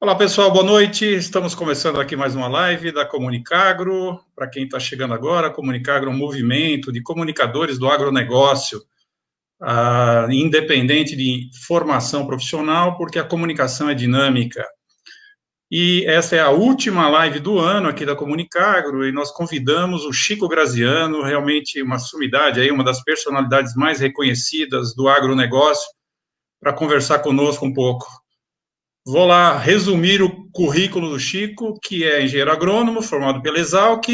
Olá, pessoal, boa noite. Estamos começando aqui mais uma live da Comunicagro. Para quem está chegando agora, a Comunicagro é um movimento de comunicadores do agronegócio, independente de formação profissional, porque a comunicação é dinâmica. E essa é a última live do ano aqui da Comunicagro, e nós convidamos o Chico Graziano, realmente uma sumidade, aí, uma das personalidades mais reconhecidas do agronegócio, para conversar conosco um pouco. Vou lá resumir o currículo do Chico, que é engenheiro agrônomo, formado pela Exalc,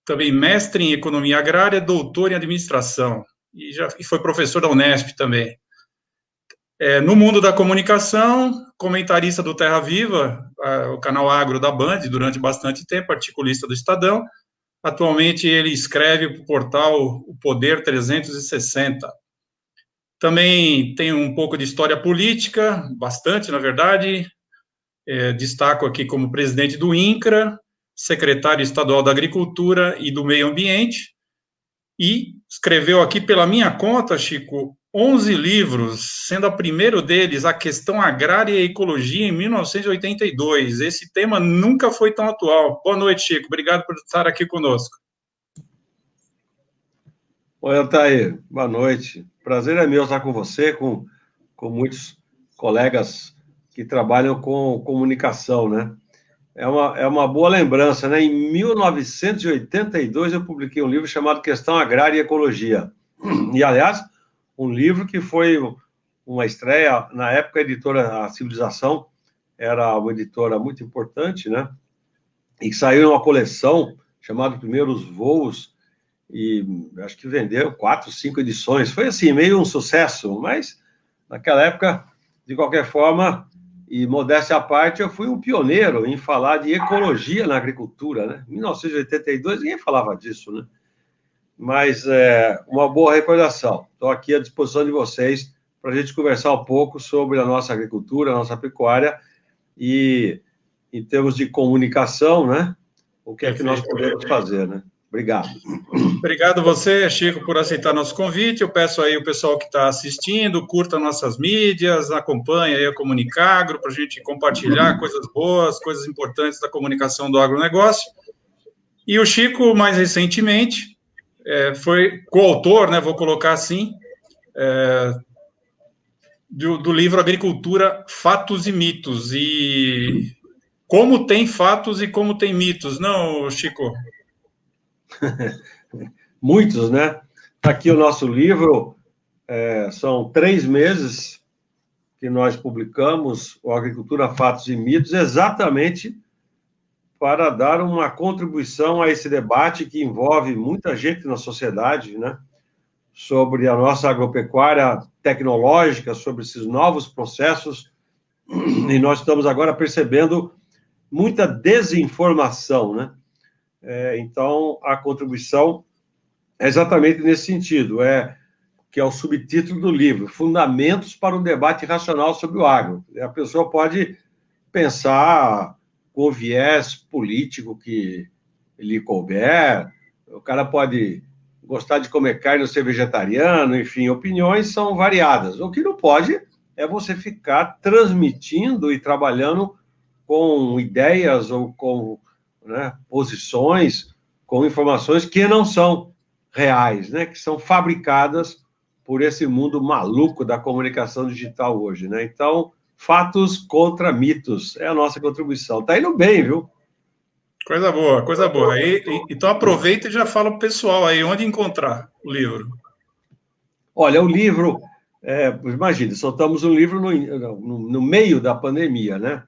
também mestre em economia agrária, doutor em administração, e foi professor da Unesp também. No mundo da comunicação, comentarista do Terra Viva, o canal Agro da Band, durante bastante tempo, articulista do Estadão. Atualmente ele escreve para o portal O Poder 360. Também tem um pouco de história política, bastante, na verdade. Destaco aqui como presidente do INCRA, secretário estadual da Agricultura e do Meio Ambiente, e escreveu aqui pela minha conta, Chico, 11 livros, sendo o primeiro deles A Questão Agrária e a Ecologia, em 1982. Esse tema nunca foi tão atual. Boa noite, Chico. Obrigado por estar aqui conosco. Oi, Altair. Boa noite. Prazer é meu estar com você, com muitos colegas que trabalham com comunicação, né? É uma boa lembrança, né? Em 1982, eu publiquei um livro chamado Questão Agrária e Ecologia. E, aliás, um livro que foi uma estreia, na época, a editora A Civilização era uma editora muito importante, né? E saiu em uma coleção chamada Primeiros Voos, e acho que vendeu 4, 5 edições. Foi, assim, meio um sucesso, mas, naquela época, de qualquer forma, e modéstia à parte, eu fui um pioneiro em falar de ecologia na agricultura, né? Em 1982, ninguém falava disso, né? Mas uma boa recordação. Estou aqui à disposição de vocês para a gente conversar um pouco sobre a nossa agricultura, a nossa pecuária, e em termos de comunicação, né? O que é que nós podemos fazer, né? Obrigado. Obrigado você, Chico, por aceitar nosso convite. Eu peço aí o pessoal que está assistindo, curta nossas mídias, acompanhe aí a Comunicagro para a gente compartilhar coisas boas, coisas importantes da comunicação do agronegócio. E o Chico, mais recentemente, foi coautor, né, vou colocar assim, do livro Agricultura, Fatos e Mitos. E como tem fatos e como tem mitos, não, Chico? Muitos, né? Está aqui o nosso livro, são 3 meses que nós publicamos o Agricultura, Fatos e Mitos, exatamente para dar uma contribuição a esse debate que envolve muita gente na sociedade, né? Sobre a nossa agropecuária tecnológica, sobre esses novos processos, e nós estamos agora percebendo muita desinformação, né? Então, a contribuição é exatamente nesse sentido, que é o subtítulo do livro, Fundamentos para um Debate Racional sobre o Agro. A pessoa pode pensar com o viés político que lhe couber, o cara pode gostar de comer carne ou ser vegetariano, enfim, opiniões são variadas. O que não pode é você ficar transmitindo e trabalhando com ideias ou com, né, posições, com informações que não são reais, né, que são fabricadas por esse mundo maluco da comunicação digital hoje, né? Então, fatos contra mitos é a nossa contribuição. Tá indo bem, viu? Coisa boa, coisa boa. Então aproveita e já fala para o pessoal aí onde encontrar o livro. Olha, o livro, imagine, soltamos um livro no meio da pandemia, né?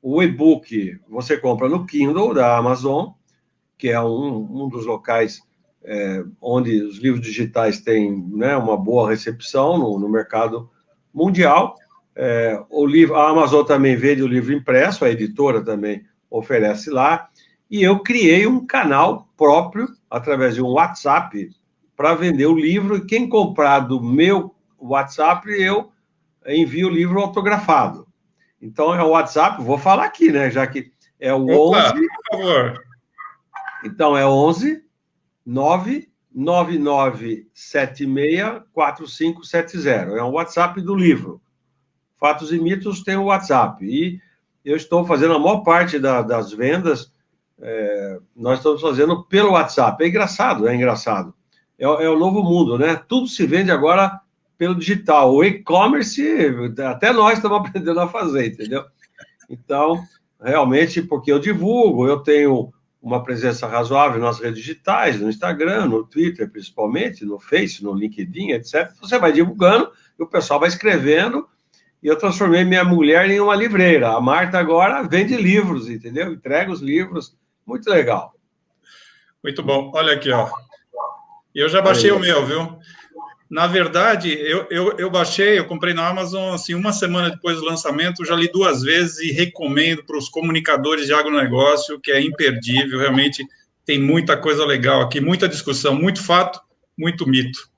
O e-book você compra no Kindle da Amazon, que é um dos locais onde os livros digitais têm, né, uma boa recepção no mercado mundial. A Amazon também vende o livro impresso, a editora também oferece lá, e eu criei um canal próprio, através de um WhatsApp, para vender o livro, e quem comprar do meu WhatsApp, eu envio o livro autografado. Então, é o WhatsApp, vou falar aqui, né, já que é o 11... por favor. Então, é 11 999764570. É um WhatsApp do livro. Fatos e Mitos tem o WhatsApp. E eu estou fazendo a maior parte das vendas, nós estamos fazendo pelo WhatsApp. É engraçado, é engraçado. É o novo mundo, né? Tudo se vende agora pelo digital. O e-commerce, até nós estamos aprendendo a fazer, entendeu? Então, realmente, porque eu divulgo, eu tenho uma presença razoável nas redes digitais, no Instagram, no Twitter, principalmente, no Face, no LinkedIn, etc. Você vai divulgando e o pessoal vai escrevendo, e eu transformei minha mulher em uma livreira. A Marta agora vende livros, entendeu? Entrega os livros. Muito legal. Muito bom. Olha aqui, ó. Eu já baixei o meu, viu? Na verdade, eu baixei, eu comprei na Amazon, assim, uma semana depois do lançamento, já li 2 vezes e recomendo para os comunicadores de agronegócio, que é imperdível, realmente tem muita coisa legal aqui, muita discussão, muito fato, muito mito. Chico,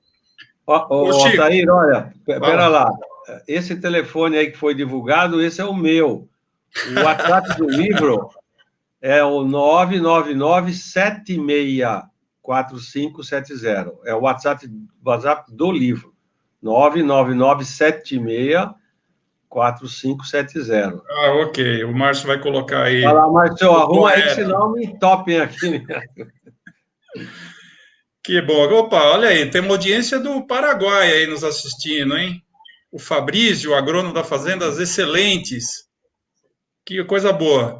Altair, olha, pera lá, esse telefone aí que foi divulgado, esse é o meu. O WhatsApp do livro é o 999764570. É o WhatsApp do livro. 999764570. Ah, ok. O Márcio vai colocar aí. Vai lá, Márcio, arruma aí, senão me topem aqui. Que bom. Opa, olha aí, tem uma audiência do Paraguai aí nos assistindo, hein? O Fabrício, o agrônomo da Fazendas Excelentes. Que coisa boa.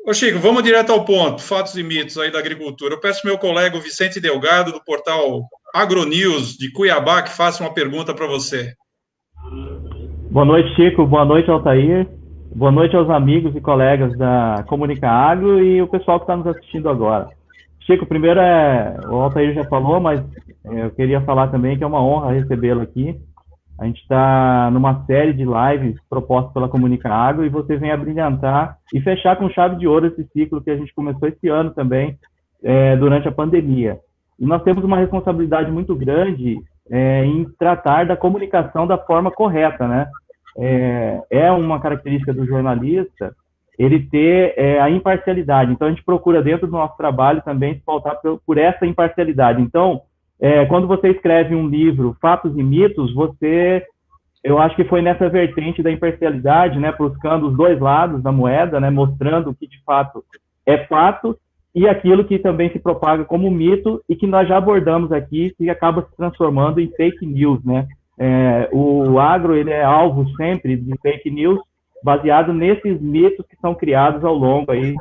Ô, Chico, vamos direto ao ponto, fatos e mitos aí da agricultura. Eu peço ao meu colega Vicente Delgado, do portal AgroNews de Cuiabá, que faça uma pergunta para você. Boa noite, Chico. Boa noite, Altair. Boa noite aos amigos e colegas da Comunica Agro e o pessoal que está nos assistindo agora. Chico, primeiro o Altair já falou, mas eu queria falar também que é uma honra recebê-lo aqui. A gente está numa série de lives propostas pela Comunica Agro e você vem a brilhantar e fechar com chave de ouro esse ciclo que a gente começou esse ano também, durante a pandemia. E nós temos uma responsabilidade muito grande em tratar da comunicação da forma correta, né? É uma característica do jornalista ele ter a imparcialidade. Então, a gente procura, dentro do nosso trabalho, também se pautar por essa imparcialidade. Então, quando você escreve um livro, Fatos e Mitos, eu acho que foi nessa vertente da imparcialidade, né, buscando os dois lados da moeda, né, mostrando o que de fato é fato e aquilo que também se propaga como mito e que nós já abordamos aqui, que acaba se transformando em fake news, né? O agro, ele é alvo sempre de fake news, baseado nesses mitos que são criados ao longo aí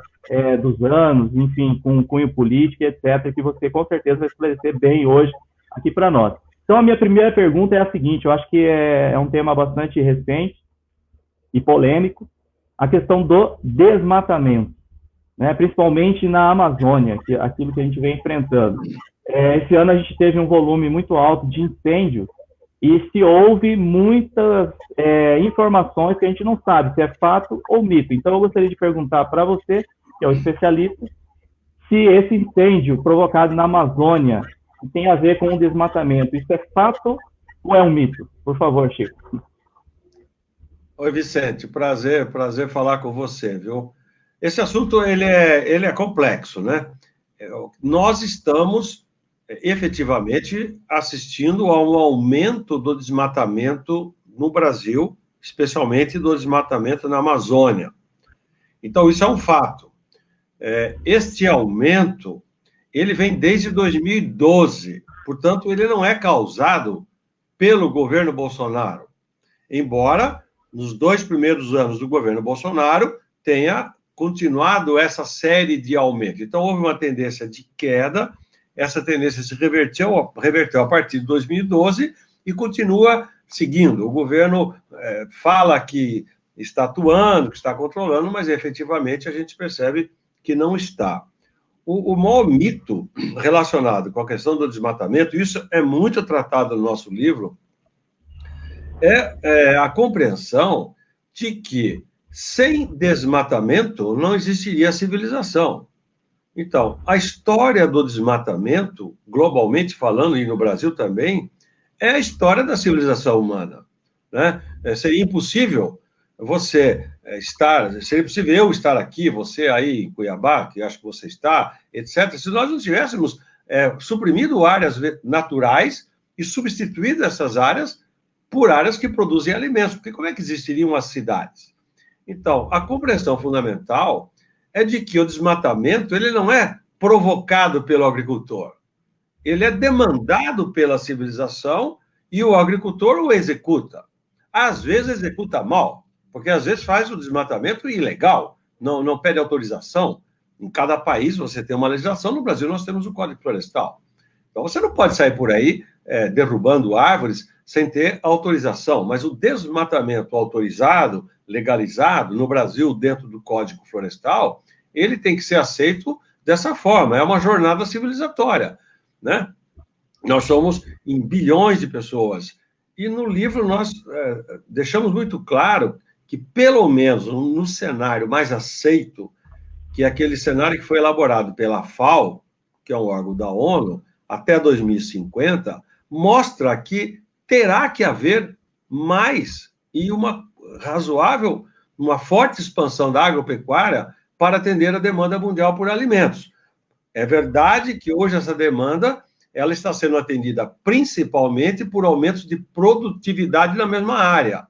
dos anos, enfim, com cunho político, etc., que você com certeza vai esclarecer bem hoje aqui para nós. Então, a minha primeira pergunta é a seguinte, eu acho que é um tema bastante recente e polêmico, a questão do desmatamento, né, principalmente na Amazônia, aquilo que a gente vem enfrentando. Esse ano a gente teve um volume muito alto de incêndios e se houve muitas informações que a gente não sabe se é fato ou mito. Então, eu gostaria de perguntar para você, que é o especialista, se esse incêndio provocado na Amazônia tem a ver com o desmatamento, isso é fato ou é um mito? Por favor, Chico. Oi, Vicente, prazer falar com você, viu? Esse assunto, ele é complexo, né? Nós estamos, efetivamente, assistindo a um aumento do desmatamento no Brasil, especialmente do desmatamento na Amazônia. Então, isso é um fato. Este aumento, ele vem desde 2012, portanto, ele não é causado pelo governo Bolsonaro, embora nos 2 primeiros anos do governo Bolsonaro tenha continuado essa série de aumentos. Então, houve uma tendência de queda, essa tendência se reverteu a partir de 2012 e continua seguindo. O governo fala que está atuando, que está controlando, mas efetivamente a gente percebe que não está. O maior mito relacionado com a questão do desmatamento, isso é muito tratado no nosso livro, é a compreensão de que sem desmatamento não existiria civilização. Então, a história do desmatamento, globalmente falando, e no Brasil também, é a história da civilização humana, né? Seria impossível seria possível eu estar aqui, você aí em Cuiabá, que acho que você está, etc., se nós não tivéssemos suprimido áreas naturais e substituído essas áreas por áreas que produzem alimentos, porque como é que existiriam as cidades? Então, a compreensão fundamental é de que o desmatamento ele não é provocado pelo agricultor. Ele é demandado pela civilização e o agricultor o executa. Às vezes executa mal, porque às vezes faz o desmatamento ilegal, não pede autorização. Em cada país você tem uma legislação, no Brasil nós temos o Código Florestal. Então você não pode sair por aí derrubando árvores sem ter autorização, mas o desmatamento autorizado, legalizado, no Brasil, dentro do Código Florestal, ele tem que ser aceito dessa forma, é uma jornada civilizatória, né? Nós somos em bilhões de pessoas, e no livro nós deixamos muito claro que, pelo menos no cenário mais aceito, que é aquele cenário que foi elaborado pela FAO, que é um órgão da ONU, até 2050, mostra que terá que haver mais e uma razoável, uma forte expansão da agropecuária para atender a demanda mundial por alimentos. É verdade que hoje essa demanda ela está sendo atendida principalmente por aumentos de produtividade na mesma área,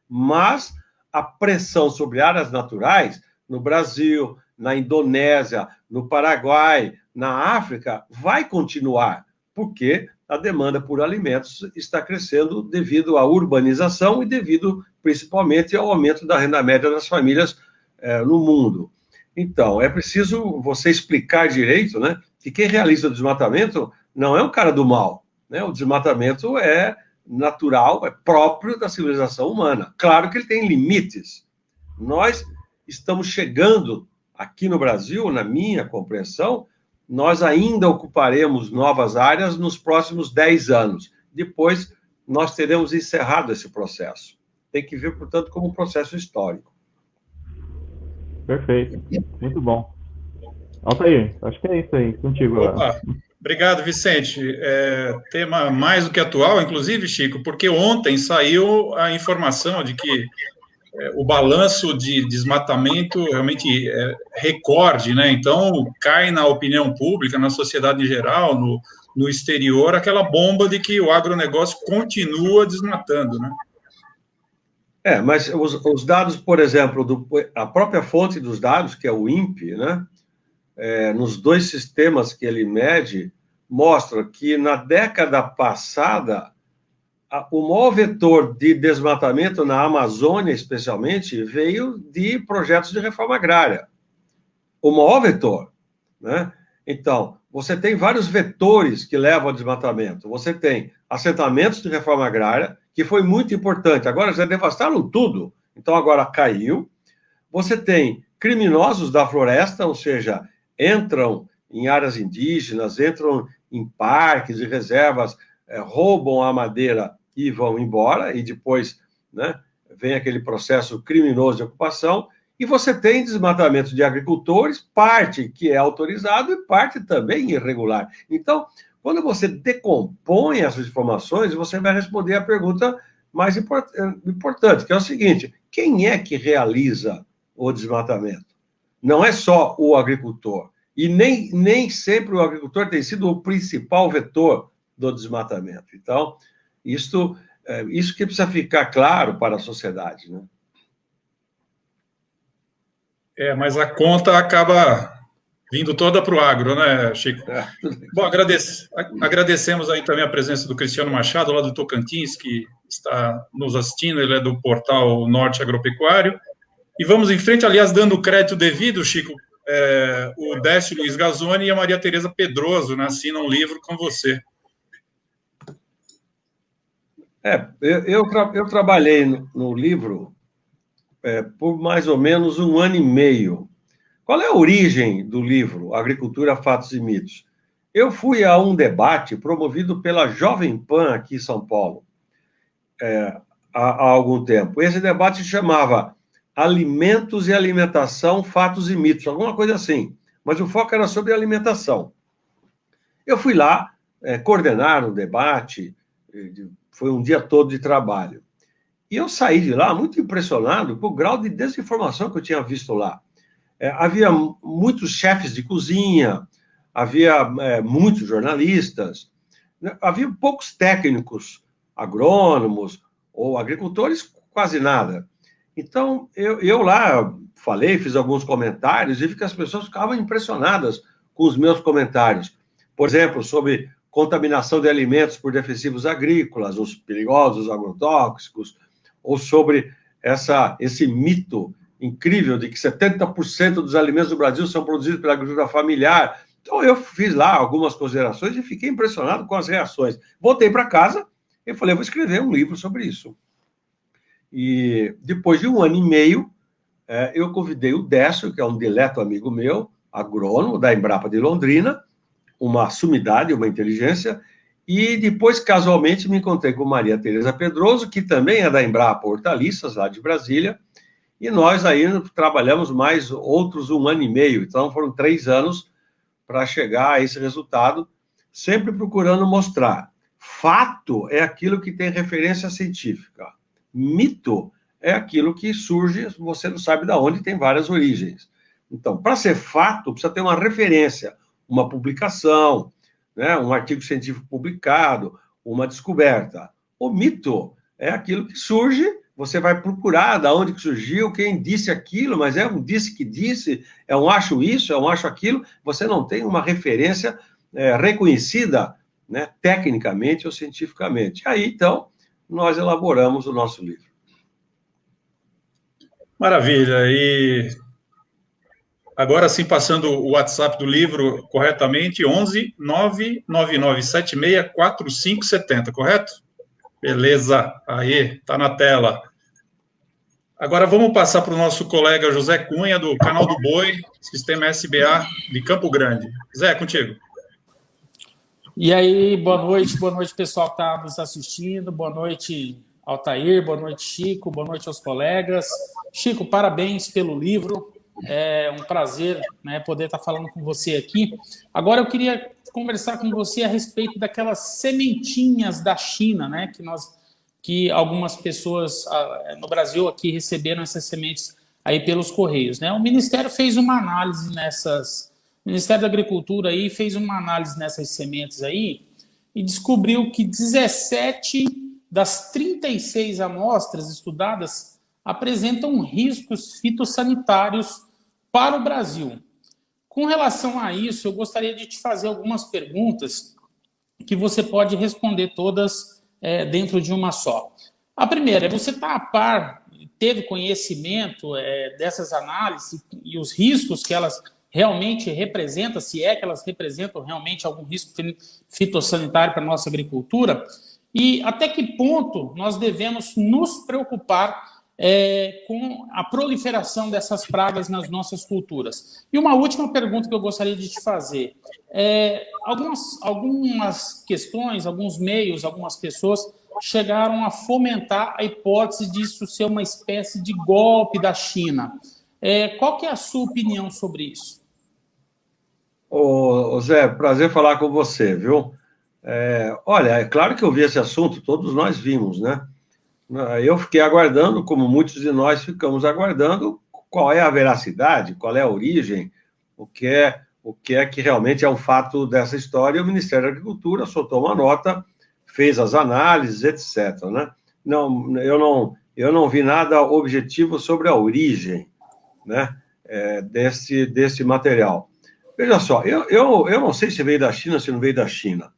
mas a pressão sobre áreas naturais, no Brasil, na Indonésia, no Paraguai, na África, vai continuar, porque a demanda por alimentos está crescendo devido à urbanização e devido, principalmente, ao aumento da renda média das famílias no mundo. Então, é preciso você explicar direito, né, que quem realiza o desmatamento não é um cara do mal, né? O desmatamento é natural, é próprio da civilização humana. Claro que ele tem limites. Nós estamos chegando aqui no Brasil, na minha compreensão, nós ainda ocuparemos novas áreas nos próximos 10 anos. Depois, nós teremos encerrado esse processo. Tem que ver, portanto, como um processo histórico. Perfeito. Muito bom. Altair, acho que é isso aí. Contigo. Opa. Obrigado, Vicente. Tema mais do que atual, inclusive, Chico, porque ontem saiu a informação de que o balanço de desmatamento realmente é recorde, né? Então, cai na opinião pública, na sociedade em geral, no exterior, aquela bomba de que o agronegócio continua desmatando, né? Mas os dados, por exemplo, a própria fonte dos dados, que é o INPE, né? Nos dois sistemas que ele mede, mostra que na década passada, o maior vetor de desmatamento na Amazônia, especialmente, veio de projetos de reforma agrária. O maior vetor, né? Então, você tem vários vetores que levam ao desmatamento. Você tem assentamentos de reforma agrária, que foi muito importante. Agora já devastaram tudo, então agora caiu. Você tem criminosos da floresta, ou seja, entram em áreas indígenas, entram em parques e reservas, roubam a madeira e vão embora, e depois, né, vem aquele processo criminoso de ocupação, e você tem desmatamento de agricultores, parte que é autorizado e parte também irregular. Então, quando você decompõe essas informações, você vai responder a pergunta mais importante, que é o seguinte: quem é que realiza o desmatamento? Não é só o agricultor, e nem sempre o agricultor tem sido o principal vetor do desmatamento. Então, isso que precisa ficar claro para a sociedade, né? Mas a conta acaba vindo toda para o agro, né, Chico? Bom, agradecemos aí também a presença do Cristiano Machado, lá do Tocantins, que está nos assistindo, ele é do portal Norte Agropecuário. E vamos em frente, aliás, dando crédito devido, Chico, o Décio Luiz Gazzoni e a Maria Tereza Pedroso, né, assinam um livro com você. Eu trabalhei no livro por mais ou menos 1 ano e meio. Qual é a origem do livro Agricultura, Fatos e Mitos? Eu fui a um debate promovido pela Jovem Pan aqui em São Paulo, há algum tempo. Esse debate chamava Alimentos e Alimentação, Fatos e Mitos, alguma coisa assim. Mas o foco era sobre alimentação. Eu fui lá coordenar o debate, foi um dia todo de trabalho. E eu saí de lá muito impressionado com o grau de desinformação que eu tinha visto lá. Havia muitos chefes de cozinha, havia muitos jornalistas, havia poucos técnicos, agrônomos ou agricultores, quase nada. Então, eu lá falei, fiz alguns comentários e vi que as pessoas ficavam impressionadas com os meus comentários. Por exemplo, sobre contaminação de alimentos por defensivos agrícolas, os perigosos agrotóxicos, ou sobre esse mito incrível de que 70% dos alimentos do Brasil são produzidos pela agricultura familiar. Então, eu fiz lá algumas considerações e fiquei impressionado com as reações. Voltei para casa e falei, vou escrever um livro sobre isso. E depois de 1 ano e meio, eu convidei o Décio, que é um dileto amigo meu, agrônomo da Embrapa de Londrina, uma sumidade, uma inteligência, e depois, casualmente, me encontrei com Maria Tereza Pedroso, que também é da Embrapa Hortaliças, lá de Brasília, e nós aí trabalhamos mais outros 1 ano e meio, então foram 3 anos para chegar a esse resultado, sempre procurando mostrar. Fato é aquilo que tem referência científica. Mito é aquilo que surge, você não sabe de onde, tem várias origens. Então, para ser fato, precisa ter uma referência, uma publicação, né, um artigo científico publicado, uma descoberta. O mito é aquilo que surge, você vai procurar de onde que surgiu, quem disse aquilo, mas é um disse que disse, é um acho isso, é um acho aquilo, você não tem uma referência reconhecida, né, tecnicamente ou cientificamente. Aí, então, nós elaboramos o nosso livro. Maravilha. E agora sim, passando o WhatsApp do livro corretamente, 11 99976 4570, correto? Beleza, aí, tá na tela. Agora vamos passar para o nosso colega José Cunha, do Canal do Boi, Sistema SBA de Campo Grande. Zé, contigo. E aí, boa noite pessoal que está nos assistindo, boa noite Altair, boa noite Chico, boa noite aos colegas. Chico, parabéns pelo livro, é um prazer, né, poder estar falando com você aqui. Agora eu queria conversar com você a respeito daquelas sementinhas da China, né, que algumas pessoas no Brasil aqui receberam essas sementes aí pelos Correios, né? O Ministério fez uma análise o Ministério da Agricultura aí fez uma análise nessas sementes aí e descobriu que 17 das 36 amostras estudadas apresentam riscos fitossanitários para o Brasil. Com relação a isso, eu gostaria de te fazer algumas perguntas que você pode responder todas dentro de uma só. A primeira é, você está a par, teve conhecimento dessas análises e os riscos que elas realmente representam, se é que elas representam realmente algum risco fitossanitário para a nossa agricultura, e até que ponto nós devemos nos preocupar com a proliferação dessas pragas nas nossas culturas. E uma última pergunta que eu gostaria de te fazer. Algumas questões, alguns meios, algumas pessoas chegaram a fomentar a hipótese disso ser uma espécie de golpe da China. Qual que é a sua opinião sobre isso? Ô Zé, prazer falar com você, viu? Olha, é claro que eu vi esse assunto, todos nós vimos, né? Eu fiquei aguardando, como muitos de nós ficamos aguardando, qual é a veracidade, qual é a origem, o que é que realmente é um fato dessa história. O Ministério da Agricultura soltou uma nota, fez as análises, etc., né? Não, eu não vi nada objetivo sobre a origem, né, desse material. Veja só, eu não sei se veio da China, se não veio da China.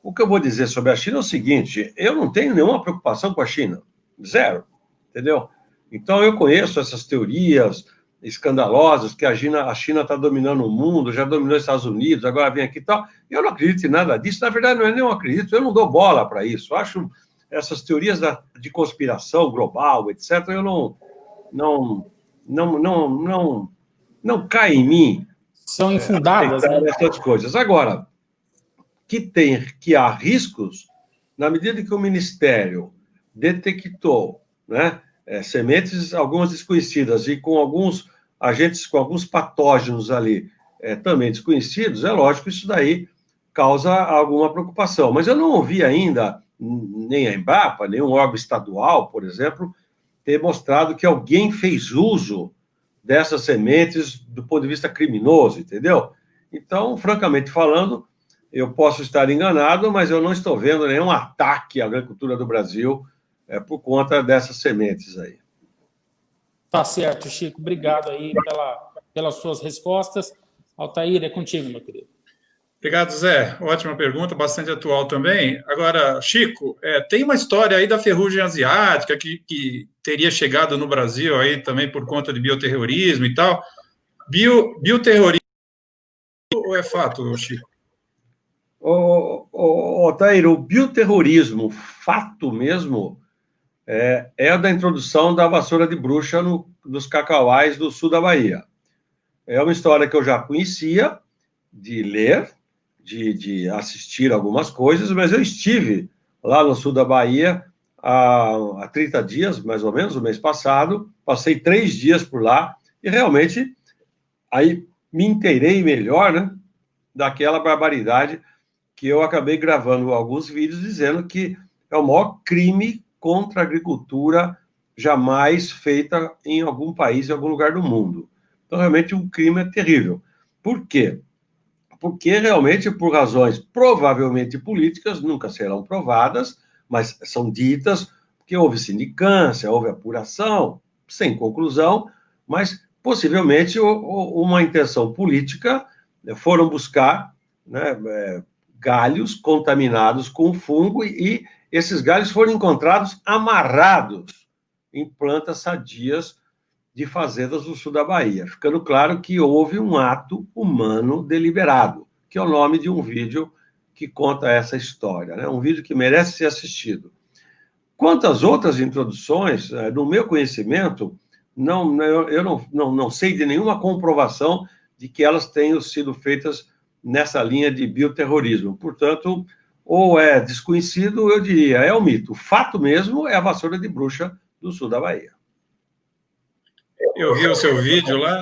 O que eu vou dizer sobre a China é o seguinte: eu não tenho nenhuma preocupação com a China. Zero. Entendeu? Então, eu conheço essas teorias escandalosas que a China está dominando o mundo, já dominou os Estados Unidos, agora vem aqui e tal. Eu não acredito em nada disso. Na verdade, não é nem eu acredito, eu não dou bola para isso. Eu acho essas teorias de conspiração global, etc., eu não cai em mim. São infundadas, né? Essas coisas. Agora, que há riscos, na medida que o Ministério detectou, né, sementes, algumas desconhecidas, e com alguns agentes, com alguns patógenos ali também desconhecidos, é lógico que isso daí causa alguma preocupação. Mas eu não ouvi ainda, nem a Embrapa, nem um órgão estadual, por exemplo, ter mostrado que alguém fez uso dessas sementes do ponto de vista criminoso, entendeu? Então, francamente falando, eu posso estar enganado, mas eu não estou vendo nenhum ataque à agricultura do Brasil por conta dessas sementes aí. Tá certo, Chico. Obrigado aí pelas suas respostas. Altair, é contigo, meu querido. Obrigado, Zé. Ótima pergunta, bastante atual também. Agora, Chico, tem uma história aí da ferrugem asiática que teria chegado no Brasil aí também por conta de bioterrorismo e tal. Bioterrorismo ou é fato, Chico? Otair, o bioterrorismo, fato mesmo, é a da introdução da vassoura de bruxa nos cacauais do sul da Bahia. É uma história que eu já conhecia, de ler, de assistir algumas coisas, mas eu estive lá no sul da Bahia há 30 dias, mais ou menos, o mês passado, passei 3 dias por lá, e realmente aí me inteirei melhor, né, daquela barbaridade que eu acabei gravando alguns vídeos dizendo que é o maior crime contra a agricultura jamais feita em algum país, em algum lugar do mundo. Então, realmente, um crime é terrível. Por quê? Porque, realmente, por razões provavelmente políticas, nunca serão provadas, mas são ditas, porque houve sindicância, houve apuração, sem conclusão, mas, possivelmente, uma intenção política, foram buscar, né, galhos contaminados com fungo e esses galhos foram encontrados amarrados em plantas sadias de fazendas do sul da Bahia, ficando claro que houve um ato humano deliberado, que é o nome de um vídeo que conta essa história, né? Um vídeo que merece ser assistido. Quanto às outras introduções, no meu conhecimento, eu não sei de nenhuma comprovação de que elas tenham sido feitas nessa linha de bioterrorismo. Portanto, ou é desconhecido, eu diria, é um mito. O fato mesmo é a vassoura de bruxa do sul da Bahia. Eu vi o seu vídeo lá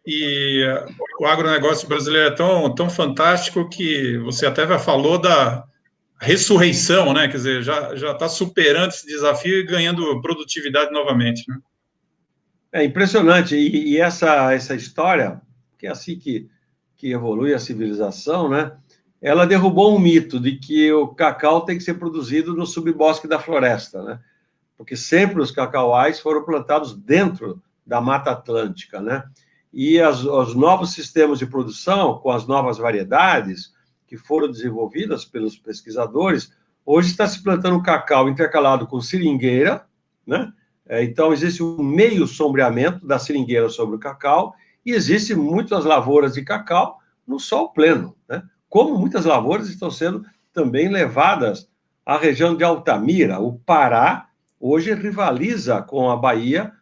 e o agronegócio brasileiro é tão fantástico que você até falou da ressurreição, né? Quer dizer, já está superando esse desafio e ganhando produtividade novamente, né? É impressionante. E essa história, que é assim que evolui a civilização, né? Ela derrubou um mito de que o cacau tem que ser produzido no subbosque da floresta, né? Porque sempre os cacauais foram plantados dentro da Mata Atlântica, né? E os novos sistemas de produção, com as novas variedades que foram desenvolvidas pelos pesquisadores, hoje está se plantando cacau intercalado com seringueira, né? Então, existe um meio sombreamento da seringueira sobre o cacau e existem muitas lavouras de cacau no sol pleno, né? Como muitas lavouras estão sendo também levadas à região de Altamira. O Pará hoje rivaliza com a Bahia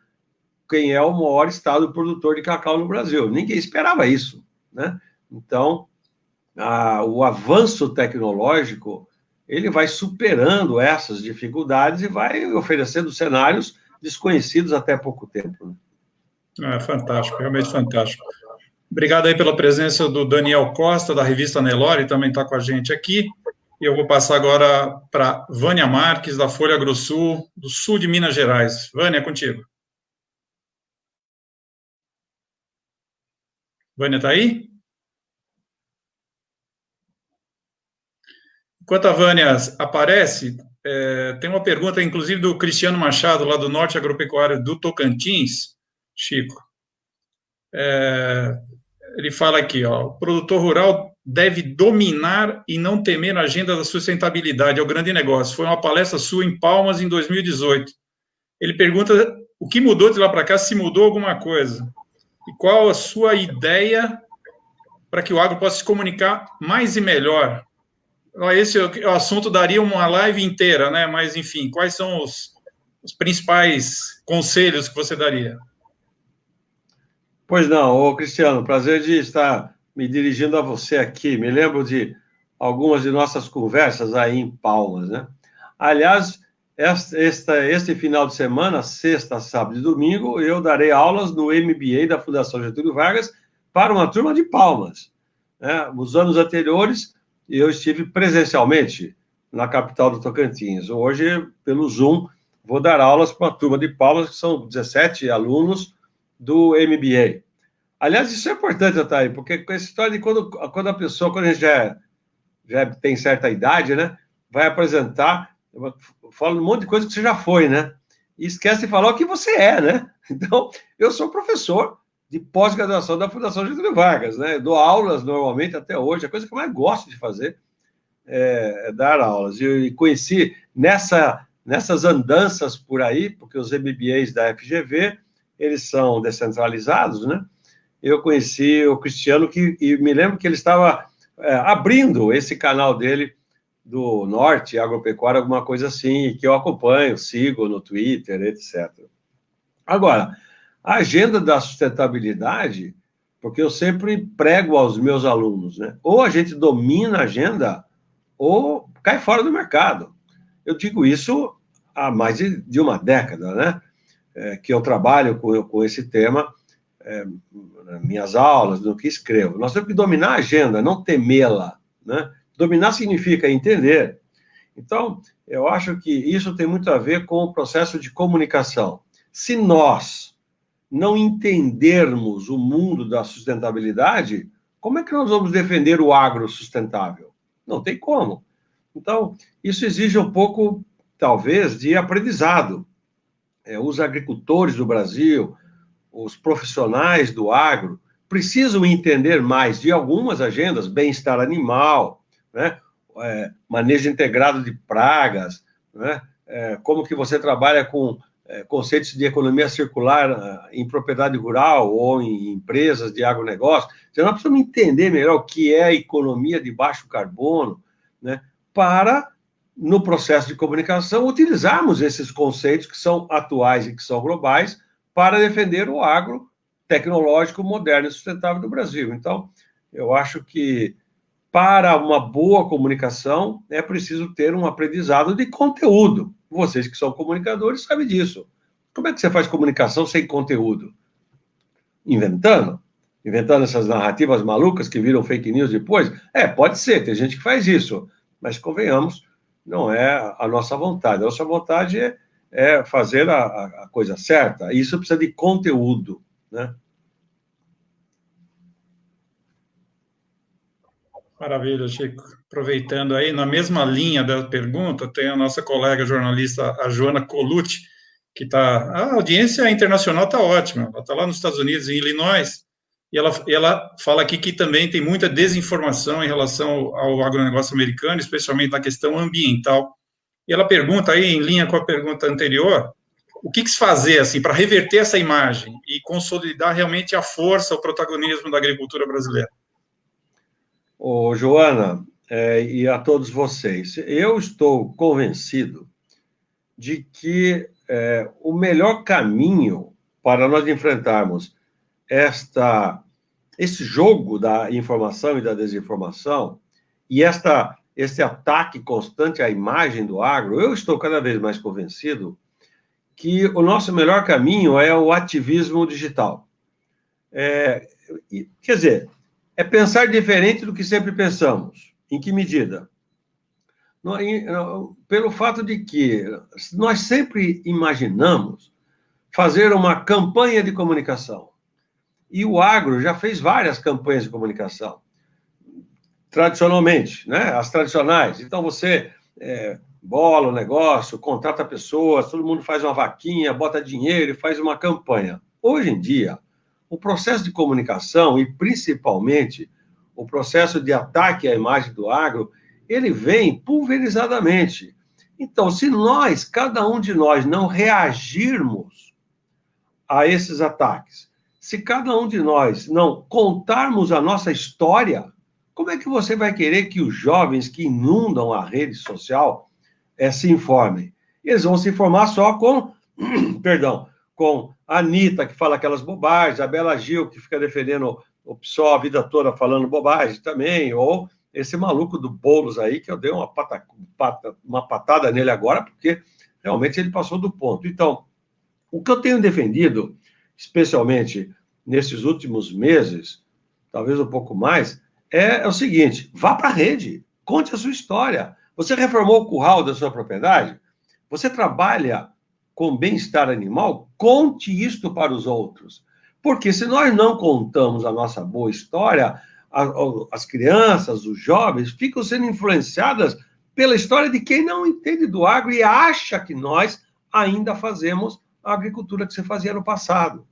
quem é o maior estado produtor de cacau no Brasil. Ninguém esperava isso, né? Então, o avanço tecnológico, ele vai superando essas dificuldades e vai oferecendo cenários desconhecidos até pouco tempo. Fantástico, realmente fantástico. Obrigado aí pela presença do Daniel Costa, da revista Nelore, também está com a gente aqui. Eu vou passar agora para Vânia Marques, da Folha AgroSul, do sul de Minas Gerais. Vânia, é contigo. Vânia está aí? Enquanto a Vânia aparece, tem uma pergunta, inclusive, do Cristiano Machado, lá do Norte Agropecuário do Tocantins, Chico. Ele fala aqui, ó, o produtor rural deve dominar e não temer a agenda da sustentabilidade, é o grande negócio. Foi uma palestra sua em Palmas em 2018. Ele pergunta o que mudou de lá para cá, se mudou alguma coisa. E qual a sua ideia para que o agro possa se comunicar mais e melhor? Esse assunto daria uma live inteira, né? Mas, enfim, quais são os principais conselhos que você daria? Pois não, Cristiano, prazer de estar me dirigindo a você aqui. Me lembro de algumas de nossas conversas aí em Palmas, né? Aliás, este final de semana, sexta, sábado e domingo, eu darei aulas no MBA da Fundação Getúlio Vargas para uma turma de Palmas, né? Nos anos anteriores, eu estive presencialmente na capital do Tocantins. Hoje, pelo Zoom, vou dar aulas para uma turma de Palmas, que são 17 alunos do MBA. Aliás, isso é importante, Otávio, porque com essa história de quando a pessoa, quando a gente já tem certa idade, né, vai apresentar, fala um monte de coisa que você já foi, né? E esquece de falar o que você é, né? Então, eu sou professor de pós-graduação da Fundação Getúlio Vargas, né? Eu dou aulas normalmente até hoje, a coisa que eu mais gosto de fazer é dar aulas. E conheci nessas andanças por aí, porque os MBAs da FGV, eles são descentralizados, né? Eu conheci o Cristiano, e me lembro que ele estava abrindo esse canal dele do Norte, Agropecuária, alguma coisa assim, que eu acompanho, sigo no Twitter, etc. Agora, a agenda da sustentabilidade, porque eu sempre prego aos meus alunos, né? Ou a gente domina a agenda, ou cai fora do mercado. Eu digo isso há mais de uma década, né? Que eu trabalho com esse tema nas minhas aulas, no que escrevo. Nós temos que dominar a agenda, não temê-la, né? Dominar significa entender. Então, eu acho que isso tem muito a ver com o processo de comunicação. Se nós não entendermos o mundo da sustentabilidade, como é que nós vamos defender o agro sustentável? Não tem como. Então, isso exige um pouco, talvez, de aprendizado. Os agricultores do Brasil, os profissionais do agro, precisam entender mais de algumas agendas, bem-estar animal, né? Manejo integrado de pragas, né? Como que você trabalha com conceitos de economia circular em propriedade rural ou em empresas de agronegócio. Então, nós precisamos entender melhor o que é a economia de baixo carbono, né? Para, no processo de comunicação, utilizarmos esses conceitos que são atuais e que são globais para defender o agro tecnológico, moderno e sustentável do Brasil. Então, eu acho que para uma boa comunicação é preciso ter um aprendizado de conteúdo. Vocês que são comunicadores sabem disso. Como é que você faz comunicação sem conteúdo? Inventando essas narrativas malucas que viram fake news depois? Pode ser, tem gente que faz isso, mas convenhamos, não é a nossa vontade. A nossa vontade é fazer a coisa certa. Isso precisa de conteúdo, né? Maravilha, Chico. Aproveitando aí, na mesma linha da pergunta, tem a nossa colega jornalista, a Joana Colucci, que está... A audiência internacional está ótima. Ela está lá nos Estados Unidos, em Illinois, e ela fala aqui que também tem muita desinformação em relação ao agronegócio americano, especialmente na questão ambiental. E ela pergunta aí, em linha com a pergunta anterior, o que se fazer assim, para reverter essa imagem e consolidar realmente a força, o protagonismo da agricultura brasileira? Joana, e a todos vocês, eu estou convencido de que o melhor caminho para nós enfrentarmos esse jogo da informação e da desinformação e esse ataque constante à imagem do agro, eu estou cada vez mais convencido que o nosso melhor caminho é o ativismo digital. Quer dizer, é pensar diferente do que sempre pensamos. Em que medida? Pelo fato de que nós sempre imaginamos fazer uma campanha de comunicação. E o agro já fez várias campanhas de comunicação, tradicionalmente, né? As tradicionais. Então, você bola o negócio, contrata pessoas, todo mundo faz uma vaquinha, bota dinheiro e faz uma campanha. Hoje em dia, o processo de comunicação e, principalmente, o processo de ataque à imagem do agro, ele vem pulverizadamente. Então, se cada um de nós, não reagirmos a esses ataques, se cada um de nós não contarmos a nossa história, como é que você vai querer que os jovens que inundam a rede social se informem? Eles vão se informar só com a Anitta, que fala aquelas bobagens, a Bela Gil, que fica defendendo o PSOL a vida toda falando bobagem também, ou esse maluco do Boulos aí, que eu dei uma patada nele agora, porque realmente ele passou do ponto. Então, o que eu tenho defendido, especialmente nesses últimos meses, talvez um pouco mais, é o seguinte: vá para a rede, conte a sua história. Você reformou o curral da sua propriedade? Você trabalha com bem-estar animal? Conte isto para os outros. Porque se nós não contamos a nossa boa história, as crianças, os jovens, ficam sendo influenciadas pela história de quem não entende do agro e acha que nós ainda fazemos a agricultura que você fazia no passado.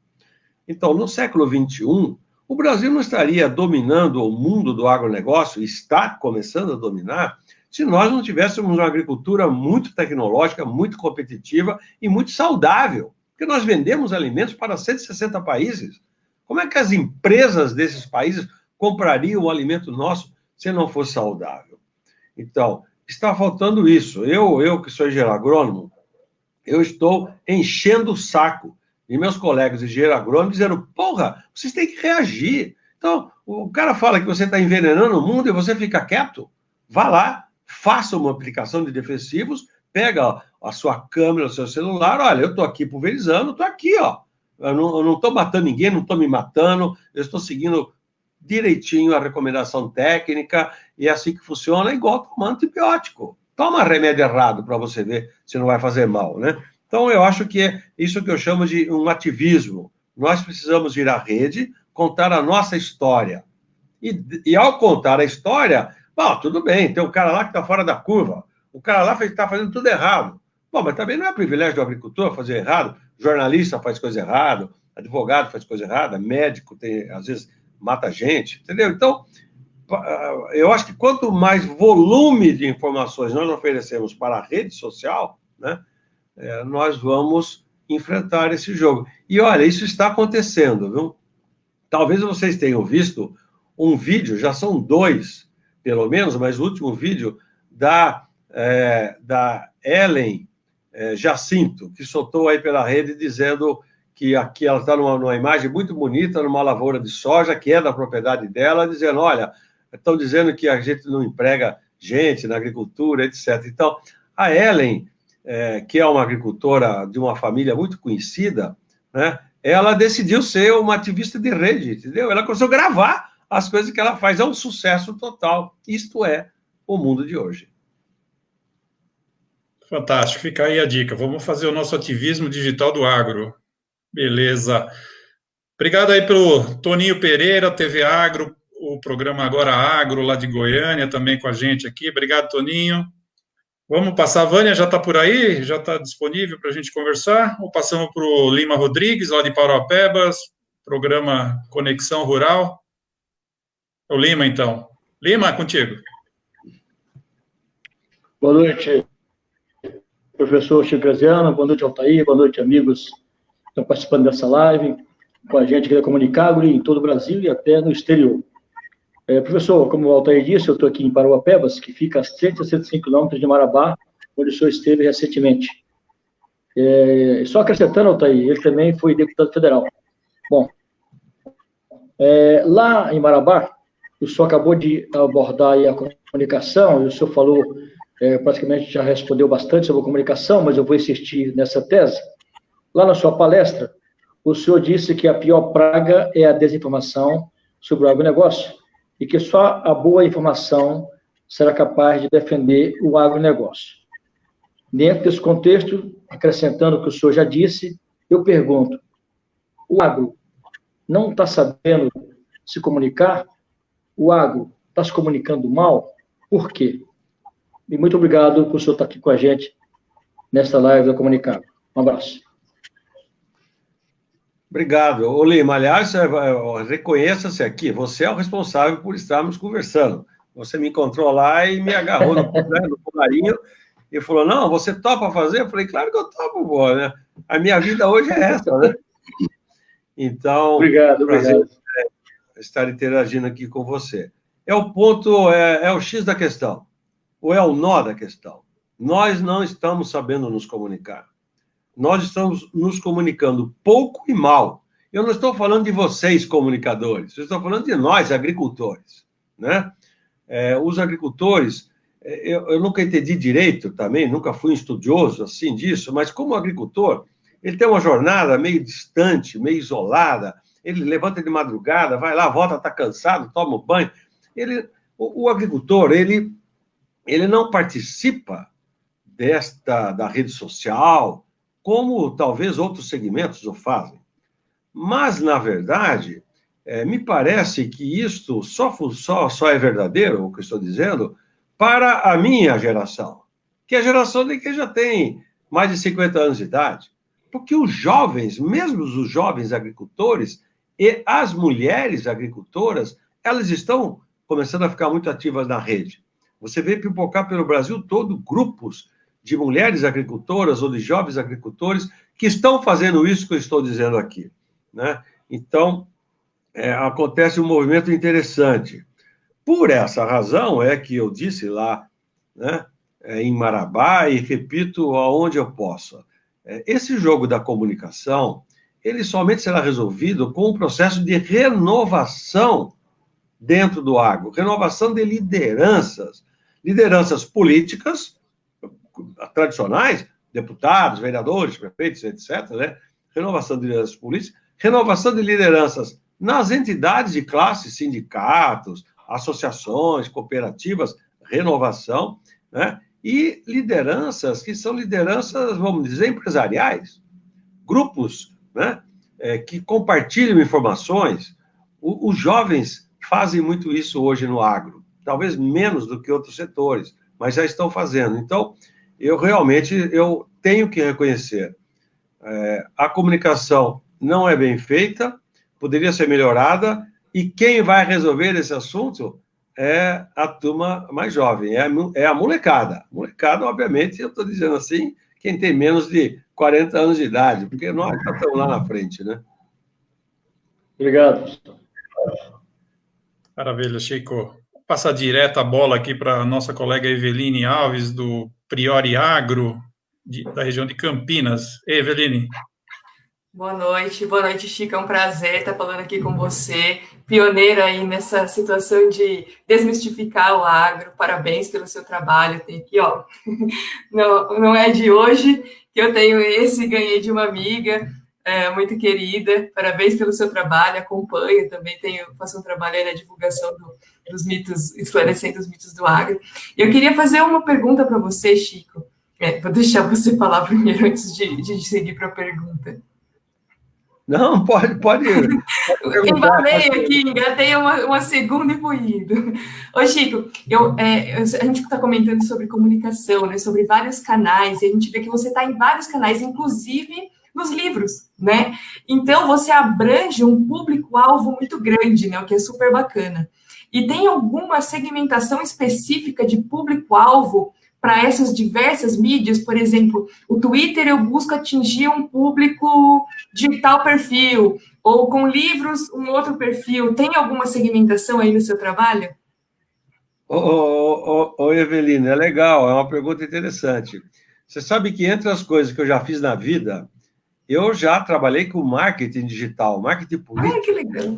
Então, no século XXI, o Brasil não estaria dominando o mundo do agronegócio, está começando a dominar, se nós não tivéssemos uma agricultura muito tecnológica, muito competitiva e muito saudável. Porque nós vendemos alimentos para 160 países. Como é que as empresas desses países comprariam o alimento nosso se não fosse saudável? Então, está faltando isso. Eu que sou engenheiro agrônomo, eu estou enchendo o saco de meus colegas engenheiros agrônomos dizendo, porra, vocês têm que reagir. Então, o cara fala que você está envenenando o mundo e você fica quieto. Vá lá, faça uma aplicação de defensivos, pega a sua câmera, o seu celular, olha, eu estou aqui pulverizando, estou aqui, ó. Eu não estou matando ninguém, não estou me matando, eu estou seguindo direitinho a recomendação técnica, e é assim que funciona, igual tomar antibiótico. Toma remédio errado para você ver se não vai fazer mal, né? Então, eu acho que é isso que eu chamo de um ativismo. Nós precisamos ir à rede, contar a nossa história. E ao contar a história, bom, tudo bem, tem um cara lá que está fora da curva, o cara lá está fazendo tudo errado. Bom, mas também não é privilégio do agricultor fazer errado, jornalista faz coisa errada, advogado faz coisa errada, médico às vezes mata gente, entendeu? Então, eu acho que quanto mais volume de informações nós oferecemos para a rede social, né, nós vamos enfrentar esse jogo. E olha, isso está acontecendo, viu? Talvez vocês tenham visto um vídeo, já são 2, pelo menos, mas o último vídeo da Ellen Jacinto, que soltou aí pela rede dizendo que aqui ela está numa imagem muito bonita, numa lavoura de soja, que é da propriedade dela, dizendo, olha, estão dizendo que a gente não emprega gente na agricultura, etc. Então, a Ellen, que é uma agricultora de uma família muito conhecida, né, ela decidiu ser uma ativista de rede, entendeu? Ela começou a gravar as coisas que ela faz, é um sucesso total. Isto é o mundo de hoje. Fantástico, fica aí a dica. Vamos fazer o nosso ativismo digital do agro. Beleza. Obrigado aí pelo Toninho Pereira, TV Agro, o programa Agora Agro, lá de Goiânia, também com a gente aqui. Obrigado, Toninho. Vamos passar, a Vânia já está por aí? Já está disponível para a gente conversar? Ou passamos para o Lima Rodrigues, lá de Parauapebas, programa Conexão Rural? O Lima, então. Lima, contigo. Boa noite, professor Chico Graziano, boa noite, Altair, boa noite, amigos que estão participando dessa live, com a gente aqui da Comunicagro em todo o Brasil e até no exterior. Professor, como o Altair disse, eu estou aqui em Parauapebas, que fica a 165 quilômetros de Marabá, onde o senhor esteve recentemente. Só acrescentando, Altair, ele também foi deputado federal. Bom, lá em Marabá, o senhor acabou de abordar aí a comunicação, e o senhor falou, praticamente já respondeu bastante sobre a comunicação, mas eu vou insistir nessa tese. Lá na sua palestra, o senhor disse que a pior praga é a desinformação sobre o agronegócio e que só a boa informação será capaz de defender o agronegócio. Dentro desse contexto, acrescentando o que o senhor já disse, eu pergunto, o agro não está sabendo se comunicar? O agro está se comunicando mal? Por quê? E muito obrigado por o senhor estar aqui com a gente nesta live da Comunicagro. Um abraço. Obrigado. Ô, Lima, aliás, reconheça-se aqui, você é o responsável por estarmos conversando. Você me encontrou lá e me agarrou no colarinho e falou, não, você topa fazer? Eu falei, claro que eu topo, pô, né? A minha vida hoje é essa, né? Então, obrigado. Estar interagindo aqui com você. É o ponto, é o X da questão, ou é o nó da questão. Nós não estamos sabendo nos comunicar. Nós estamos nos comunicando pouco e mal. Eu não estou falando de vocês, comunicadores, eu estou falando de nós, agricultores, né? Os agricultores, eu nunca entendi direito também, nunca fui um estudioso assim disso, mas como agricultor, ele tem uma jornada meio distante, meio isolada, ele levanta de madrugada, vai lá, volta, está cansado, toma um banho. O agricultor, ele não participa da rede social, como talvez outros segmentos o fazem. Mas, na verdade, me parece que isto só é verdadeiro, o que eu estou dizendo, para a minha geração, que é a geração de quem já tem mais de 50 anos de idade. Porque os jovens, mesmo os jovens agricultores e as mulheres agricultoras, elas estão começando a ficar muito ativas na rede. Você vê pipocar pelo Brasil todo grupos de mulheres agricultoras ou de jovens agricultores que estão fazendo isso que eu estou dizendo aqui, né? Então, acontece um movimento interessante. Por essa razão é que eu disse lá, né, em Marabá, e repito aonde eu possa, esse jogo da comunicação, ele somente será resolvido com um processo de renovação dentro do agro, renovação de lideranças políticas tradicionais, deputados, vereadores, prefeitos, etc., né? Renovação de lideranças políticas, renovação de lideranças nas entidades de classe, sindicatos, associações, cooperativas, renovação, né? E lideranças que são lideranças, vamos dizer, empresariais, grupos, né? Que compartilham informações. Os jovens fazem muito isso hoje no agro, talvez menos do que outros setores, mas já estão fazendo. Então, eu tenho que reconhecer, a comunicação não é bem feita, poderia ser melhorada, e quem vai resolver esse assunto é a turma mais jovem, é a molecada. Molecada, obviamente, eu estou dizendo assim, quem tem menos de 40 anos de idade, porque nós já estamos lá na frente, né? Obrigado. Maravilha, Chico. Vou passar direto a bola aqui para a nossa colega Eveline Alves, do Priori Agro, da região de Campinas. Ei, Eveline. Boa noite, Chico, é um prazer estar falando aqui com você, pioneira aí nessa situação de desmistificar o agro, parabéns pelo seu trabalho, tem aqui, ó, não é de hoje que eu tenho ganhei de uma amiga muito querida, parabéns pelo seu trabalho, acompanho, também faço um trabalho aí na divulgação dos mitos, esclarecendo os mitos do agro. Eu queria fazer uma pergunta para você, Chico, vou deixar você falar primeiro antes de seguir para a pergunta. Não, pode Embalei aqui, engatei uma segunda e fui indo. Ô, Chico, a gente está comentando sobre comunicação, né, sobre vários canais, e a gente vê que você está em vários canais, inclusive nos livros, né? Então, você abrange um público-alvo muito grande, né, o que é super bacana. E tem alguma segmentação específica de público-alvo para essas diversas mídias? Por exemplo, o Twitter eu busco atingir um público de tal perfil, ou com livros, um outro perfil. Tem alguma segmentação aí no seu trabalho? Evelina, é legal, é uma pergunta interessante. Você sabe que entre as coisas que eu já fiz na vida, eu já trabalhei com marketing digital, marketing político. Ah, que legal.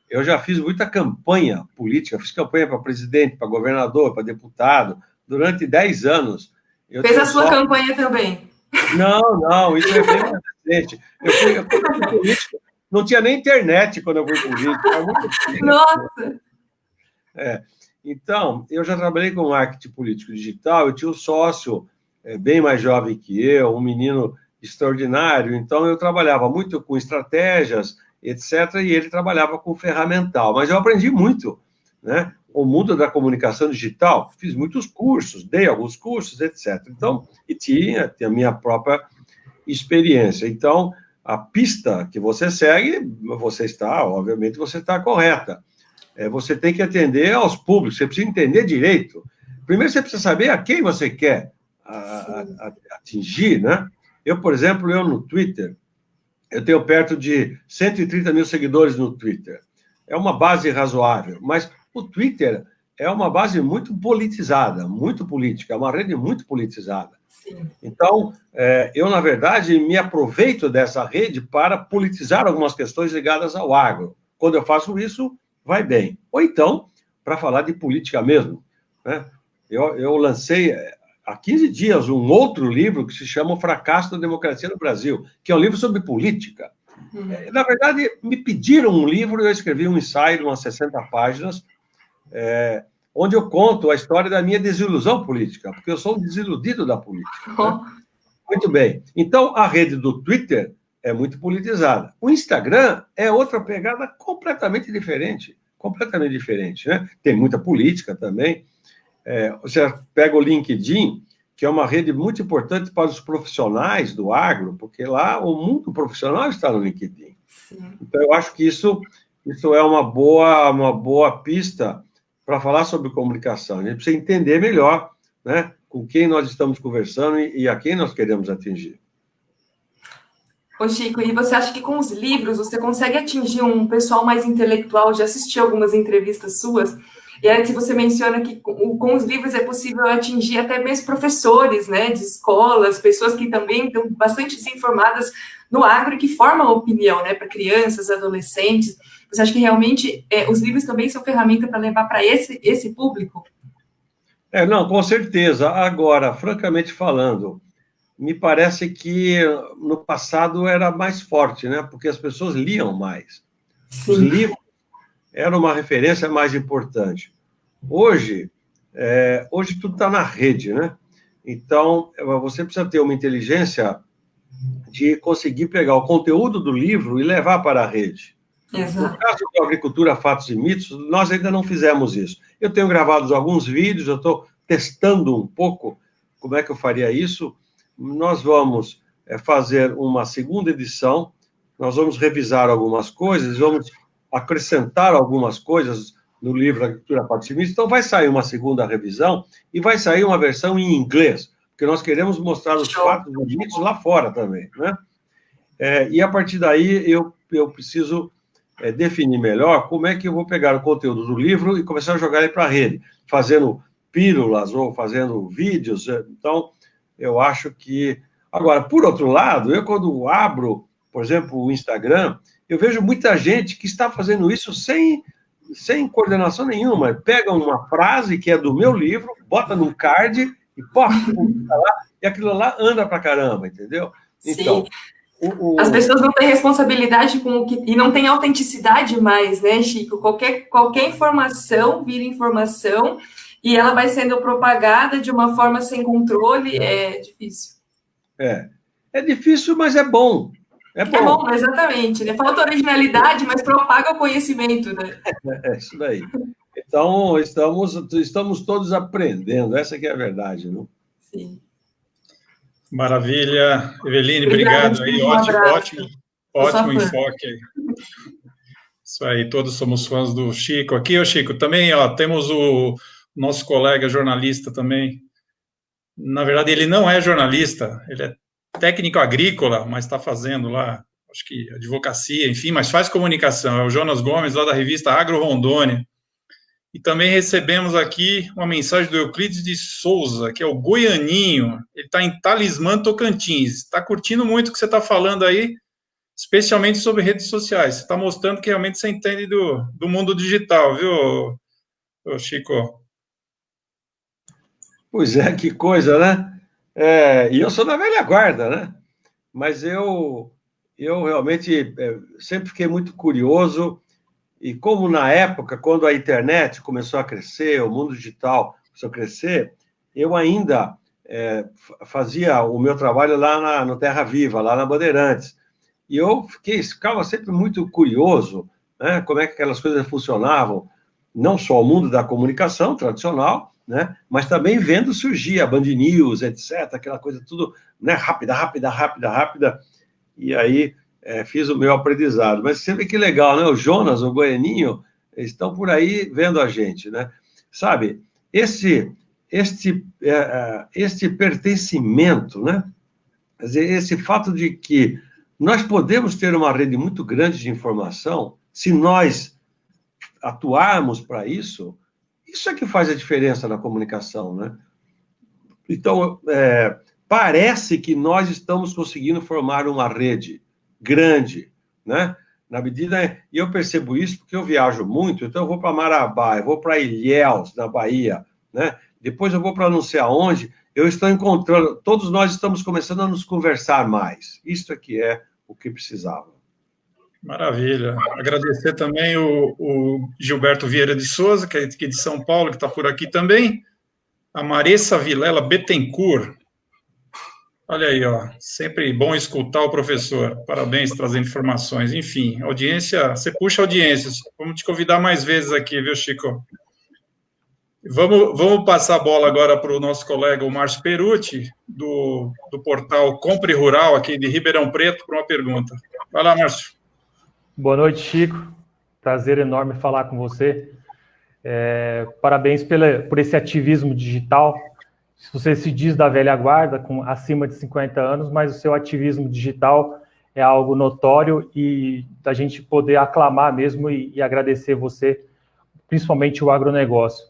Eu já fiz muita campanha política, fiz campanha para presidente, para governador, para deputado, durante 10 anos. Fez a sua campanha também? Não, isso é bem mais recente. Eu fui político, não tinha nem internet quando eu fui político. Nossa! Então, eu já trabalhei com marketing político digital, eu tinha um sócio bem mais jovem que eu, um menino extraordinário, então eu trabalhava muito com estratégias, etc., e ele trabalhava com ferramental. Mas eu aprendi muito, né? O mundo da comunicação digital, fiz muitos cursos, dei alguns cursos, etc. Então, e tinha a minha própria experiência. Então, a pista que você segue, obviamente, você está correta. Você tem que atender aos públicos, você precisa entender direito. Primeiro, você precisa saber a quem você quer atingir, né? Eu, por exemplo, no Twitter, eu tenho perto de 130 mil seguidores no Twitter. É uma base razoável, mas o Twitter é uma base muito politizada, muito política, é uma rede muito politizada. Sim. Então, eu, na verdade, me aproveito dessa rede para politizar algumas questões ligadas ao agro. Quando eu faço isso, vai bem. Ou então, para falar de política mesmo, né? Eu lancei há 15 dias um outro livro que se chama O Fracasso da Democracia no Brasil, que é um livro sobre política. Na verdade, me pediram um livro e eu escrevi um ensaio de umas 60 páginas, onde eu conto a história da minha desilusão política, porque eu sou um desiludido da política. Né? Muito bem. Então, a rede do Twitter é muito politizada. O Instagram é outra pegada completamente diferente, né? Tem muita política também. Você pega o LinkedIn, que é uma rede muito importante para os profissionais do agro, porque lá o mundo profissional está no LinkedIn. Sim. Então, eu acho que isso é uma boa pista para falar sobre comunicação. A gente precisa entender melhor, né, com quem nós estamos conversando e a quem nós queremos atingir. Ô, Chico, e você acha que com os livros você consegue atingir um pessoal mais intelectual? Já assisti algumas entrevistas suas, e aí você menciona que com os livros é possível atingir até mesmo professores, né, de escolas, pessoas que também estão bastante desinformadas no agro e que formam opinião, né, para crianças, adolescentes. Você acha que realmente os livros também são ferramenta para levar para esse público? Não, com certeza. Agora, francamente falando, me parece que no passado era mais forte, né? Porque as pessoas liam mais. Sim. Os livros eram uma referência mais importante. Hoje tudo está na rede, né? Então, você precisa ter uma inteligência de conseguir pegar o conteúdo do livro e levar para a rede. Exato. No caso da Agricultura, Fatos e Mitos, nós ainda não fizemos isso. Eu tenho gravado alguns vídeos, eu estou testando um pouco como é que eu faria isso. Nós vamos fazer uma segunda edição, nós vamos revisar algumas coisas, vamos acrescentar algumas coisas no livro Agricultura, Fatos e Mitos. Então, vai sair uma segunda revisão e vai sair uma versão em inglês, porque nós queremos mostrar os fatos e mitos lá fora também, né? E a partir daí eu preciso definir melhor como é que eu vou pegar o conteúdo do livro e começar a jogar ele para a rede, fazendo pílulas ou fazendo vídeos. Então, eu acho que... Agora, por outro lado, eu quando abro, por exemplo, o Instagram, eu vejo muita gente que está fazendo isso sem coordenação nenhuma. Pega uma frase que é do meu livro, bota num card e publica lá, e aquilo lá anda pra caramba, entendeu? Então, sim. As pessoas não têm responsabilidade com o que... E não tem autenticidade mais, né, Chico? Qualquer informação vira informação e ela vai sendo propagada de uma forma sem controle, é difícil. É difícil, mas é bom. É bom, exatamente. Né? Falta originalidade, mas propaga o conhecimento, né? É isso daí. Então, estamos todos aprendendo, essa que é a verdade, não? Sim. Maravilha. Eveline, obrigado aí, ótimo enfoque aí. Isso aí, todos somos fãs do Chico. Aqui, Chico, também, temos o nosso colega jornalista também. Na verdade, ele não é jornalista, ele é técnico agrícola, mas está fazendo lá, acho que advocacia, enfim, mas faz comunicação. É o Jonas Gomes, lá da revista Agro Rondônia. E também recebemos aqui uma mensagem do Euclides de Souza, que é o Goianinho. Ele está em Talismã, Tocantins. Está curtindo muito o que você está falando aí, especialmente sobre redes sociais. Você está mostrando que realmente você entende do mundo digital, viu, Chico? Pois é, que coisa, né? E eu sou da velha guarda, né? Mas eu realmente sempre fiquei muito curioso. E como na época, quando a internet começou a crescer, o mundo digital começou a crescer, eu ainda fazia o meu trabalho lá no Terra Viva, lá na Bandeirantes. E eu ficava sempre muito curioso, né, como é que aquelas coisas funcionavam, não só o mundo da comunicação tradicional, né, mas também vendo surgir a Band News, etc., aquela coisa tudo, né, rápida. E aí... fiz o meu aprendizado, mas você vê que legal, né? O Jonas, o Goianinho, estão por aí vendo a gente, né? Sabe, este pertencimento, né? Quer dizer, esse fato de que nós podemos ter uma rede muito grande de informação, se nós atuarmos para isso é que faz a diferença na comunicação, né? Então, parece que nós estamos conseguindo formar uma rede grande, né? Na medida... E eu percebo isso porque eu viajo muito, então eu vou para Marabá, eu vou para Ilhéus, na Bahia, né? Depois eu vou para não sei aonde, eu estou encontrando... Todos nós estamos começando a nos conversar mais. Isso aqui é o que precisava. Maravilha. Agradecer também o Gilberto Vieira de Souza, que é aqui de São Paulo, que está por aqui também. A Maressa Vilela Bettencourt. Olha aí, sempre bom escutar o professor. Parabéns, trazendo informações. Enfim, audiência, você puxa audiências. Vamos te convidar mais vezes aqui, viu, Chico? Vamos passar a bola agora para o nosso colega, o Márcio Perucci, do portal Compre Rural, aqui de Ribeirão Preto, para uma pergunta. Vai lá, Márcio. Boa noite, Chico. Prazer enorme falar com você. Parabéns por esse ativismo digital. Você se diz da velha guarda, com acima de 50 anos, mas o seu ativismo digital é algo notório e da gente poder aclamar mesmo e agradecer você, principalmente o agronegócio.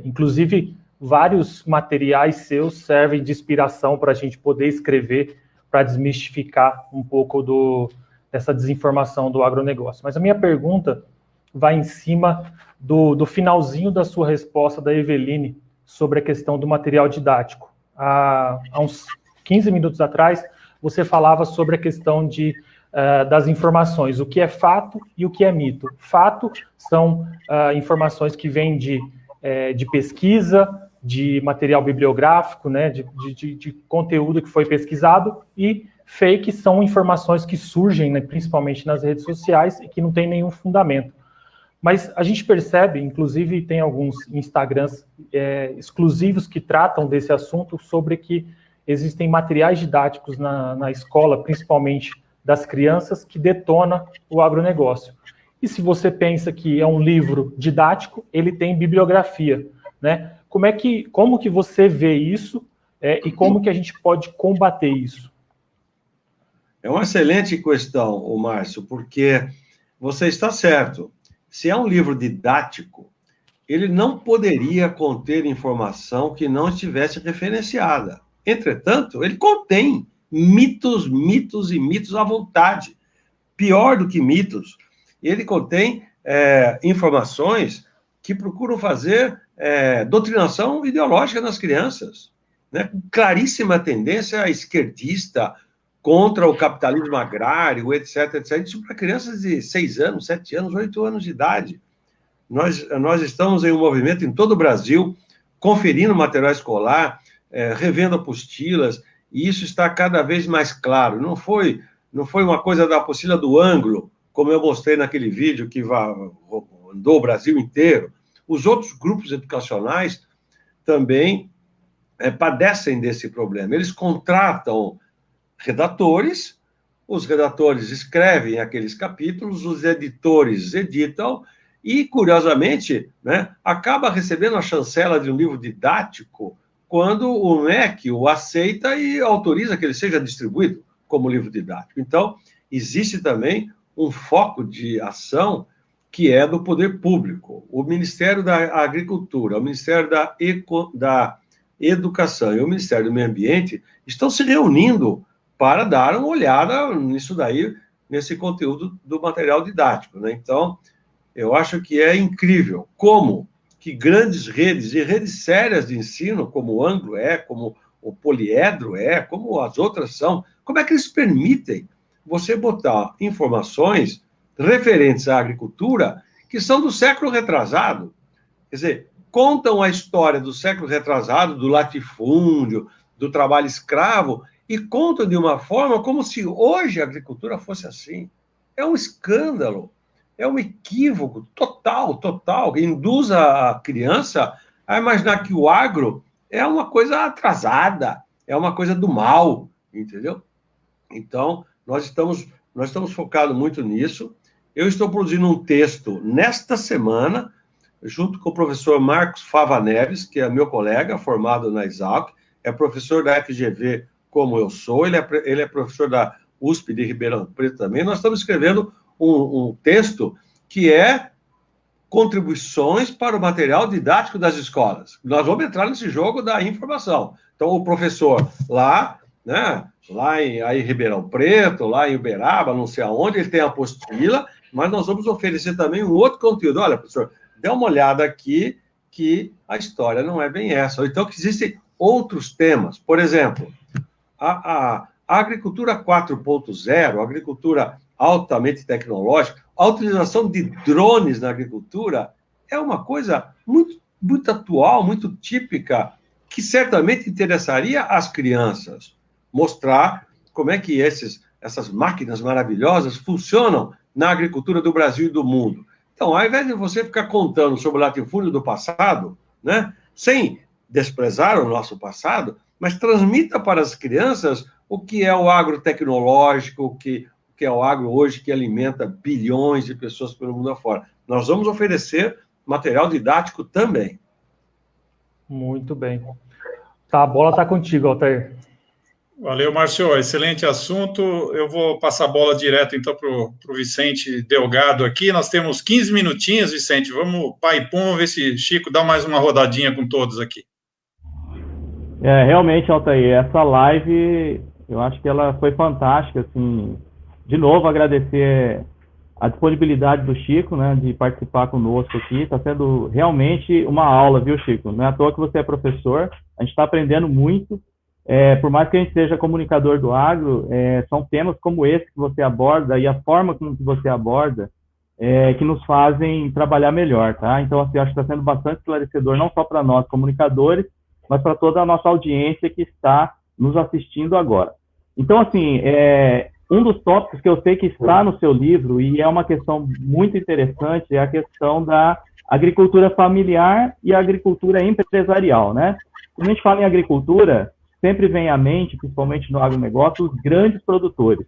Inclusive, vários materiais seus servem de inspiração para a gente poder escrever, para desmistificar um pouco dessa desinformação do agronegócio. Mas a minha pergunta vai em cima do finalzinho da sua resposta da Eveline sobre a questão do material didático. Há uns 15 minutos atrás, você falava sobre a questão das informações, o que é fato e o que é mito. Fato são informações que vêm de pesquisa, de material bibliográfico, né, de conteúdo que foi pesquisado, e fake são informações que surgem, né, principalmente nas redes sociais, e que não tem nenhum fundamento. Mas a gente percebe, inclusive tem alguns Instagrams exclusivos que tratam desse assunto, sobre que existem materiais didáticos na escola, principalmente das crianças, que detona o agronegócio. E se você pensa que é um livro didático, ele tem bibliografia, né? Como que você vê isso e como que a gente pode combater isso? É uma excelente questão, Márcio, porque você está certo. Se é um livro didático, ele não poderia conter informação que não estivesse referenciada. Entretanto, ele contém mitos e mitos à vontade. Pior do que mitos, ele contém informações que procuram fazer doutrinação ideológica nas crianças, né? Claríssima tendência esquerdista contra o capitalismo agrário, etc, etc. Isso para crianças de 6 anos, 7 anos, 8 anos de idade. Nós estamos em um movimento em todo o Brasil, conferindo material escolar, revendo apostilas, e isso está cada vez mais claro. Não foi uma coisa da apostila do ângulo, como eu mostrei naquele vídeo que andou o Brasil inteiro. Os outros grupos educacionais também padecem desse problema. Eles contratam redatores, os redatores escrevem aqueles capítulos, os editores editam, e, curiosamente, né, acaba recebendo a chancela de um livro didático quando o MEC o aceita e autoriza que ele seja distribuído como livro didático. Então, existe também um foco de ação que é do poder público. O Ministério da Agricultura, o Ministério da Educação e o Ministério do Meio Ambiente estão se reunindo para dar uma olhada nisso daí, nesse conteúdo do material didático, né? Então, eu acho que é incrível como que grandes redes, e redes sérias de ensino, como o Anglo como o Poliedro como as outras são, como é que eles permitem você botar informações referentes à agricultura que são do século retrasado? Quer dizer, contam a história do século retrasado, do latifúndio, do trabalho escravo, e contam de uma forma como se hoje a agricultura fosse assim. É um escândalo, é um equívoco total, que induz a criança a imaginar que o agro é uma coisa atrasada, é uma coisa do mal, entendeu? Então, nós estamos focados muito nisso. Eu estou produzindo um texto nesta semana, junto com o professor Marcos Fava Neves, que é meu colega, formado na Exalc, é professor da FGV, como eu sou, ele é professor da USP de Ribeirão Preto também. Nós estamos escrevendo um texto que é contribuições para o material didático das escolas. Nós vamos entrar nesse jogo da informação. Então, o professor lá, né, em Ribeirão Preto, lá em Uberaba, não sei aonde, ele tem a apostila, mas nós vamos oferecer também um outro conteúdo. Olha, professor, dê uma olhada aqui que a história não é bem essa. Ou então que existem outros temas. Por exemplo, a agricultura 4.0, a agricultura altamente tecnológica, a utilização de drones na agricultura é uma coisa muito, muito atual, muito típica, que certamente interessaria às crianças. Mostrar como é que essas máquinas maravilhosas funcionam na agricultura do Brasil e do mundo. Então, ao invés de você ficar contando sobre o latifúndio do passado, né? Sem desprezar o nosso passado, mas transmita para as crianças o que é o agro tecnológico, o que é o agro hoje que alimenta bilhões de pessoas pelo mundo afora. Nós vamos oferecer material didático também. Muito bem. Tá, a bola está contigo, Altair. Valeu, Márcio. Excelente assunto. Eu vou passar a bola direto, então, para o Vicente Delgado aqui. Nós temos 15 minutinhos, Vicente. Vamos, pai, pum, ver se Chico dá mais uma rodadinha com todos aqui. Realmente, Altair, essa live, eu acho que ela foi fantástica, assim. De novo, agradecer a disponibilidade do Chico, né, de participar conosco aqui. Está sendo realmente uma aula, viu, Chico? Não é à toa que você é professor, a gente está aprendendo muito. Por mais que a gente seja comunicador do agro, são temas como esse que você aborda e a forma como que você aborda que nos fazem trabalhar melhor, tá? Então, assim, acho que está sendo bastante esclarecedor, não só para nós, comunicadores, mas para toda a nossa audiência que está nos assistindo agora. Então, assim, um dos tópicos que eu sei que está no seu livro, e é uma questão muito interessante, é a questão da agricultura familiar e a agricultura empresarial, né? Quando a gente fala em agricultura, sempre vem à mente, principalmente no agronegócio, os grandes produtores.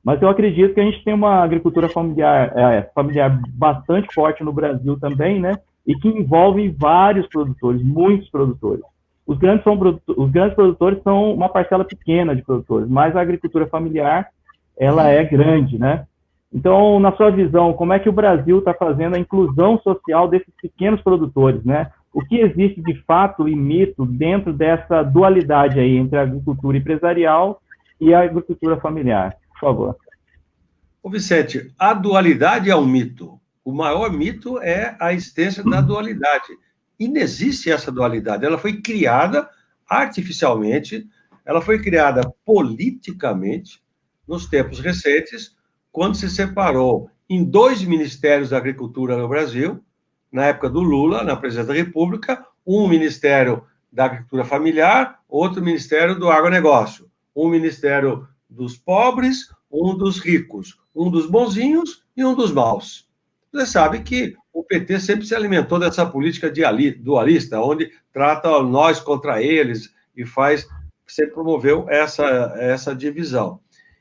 Mas eu acredito que a gente tem uma agricultura familiar bastante forte no Brasil também, né? E que envolve vários produtores, muitos produtores. Os grandes produtores são uma parcela pequena de produtores, mas a agricultura familiar, ela é grande, né? Então, na sua visão, como é que o Brasil está fazendo a inclusão social desses pequenos produtores, né? O que existe de fato e mito dentro dessa dualidade aí entre a agricultura empresarial e a agricultura familiar? Por favor. Ô Vicente, a dualidade é um mito. O maior mito é a existência da dualidade. Inexiste essa dualidade. Ela foi criada artificialmente, ela foi criada politicamente nos tempos recentes, quando se separou em 2 ministérios da agricultura no Brasil, na época do Lula, na presidência da República, um ministério da agricultura familiar, outro ministério do agronegócio, um ministério dos pobres, um dos ricos, um dos bonzinhos e um dos maus. Você sabe que o PT sempre se alimentou dessa política dualista, onde trata nós contra eles e sempre promoveu essa divisão.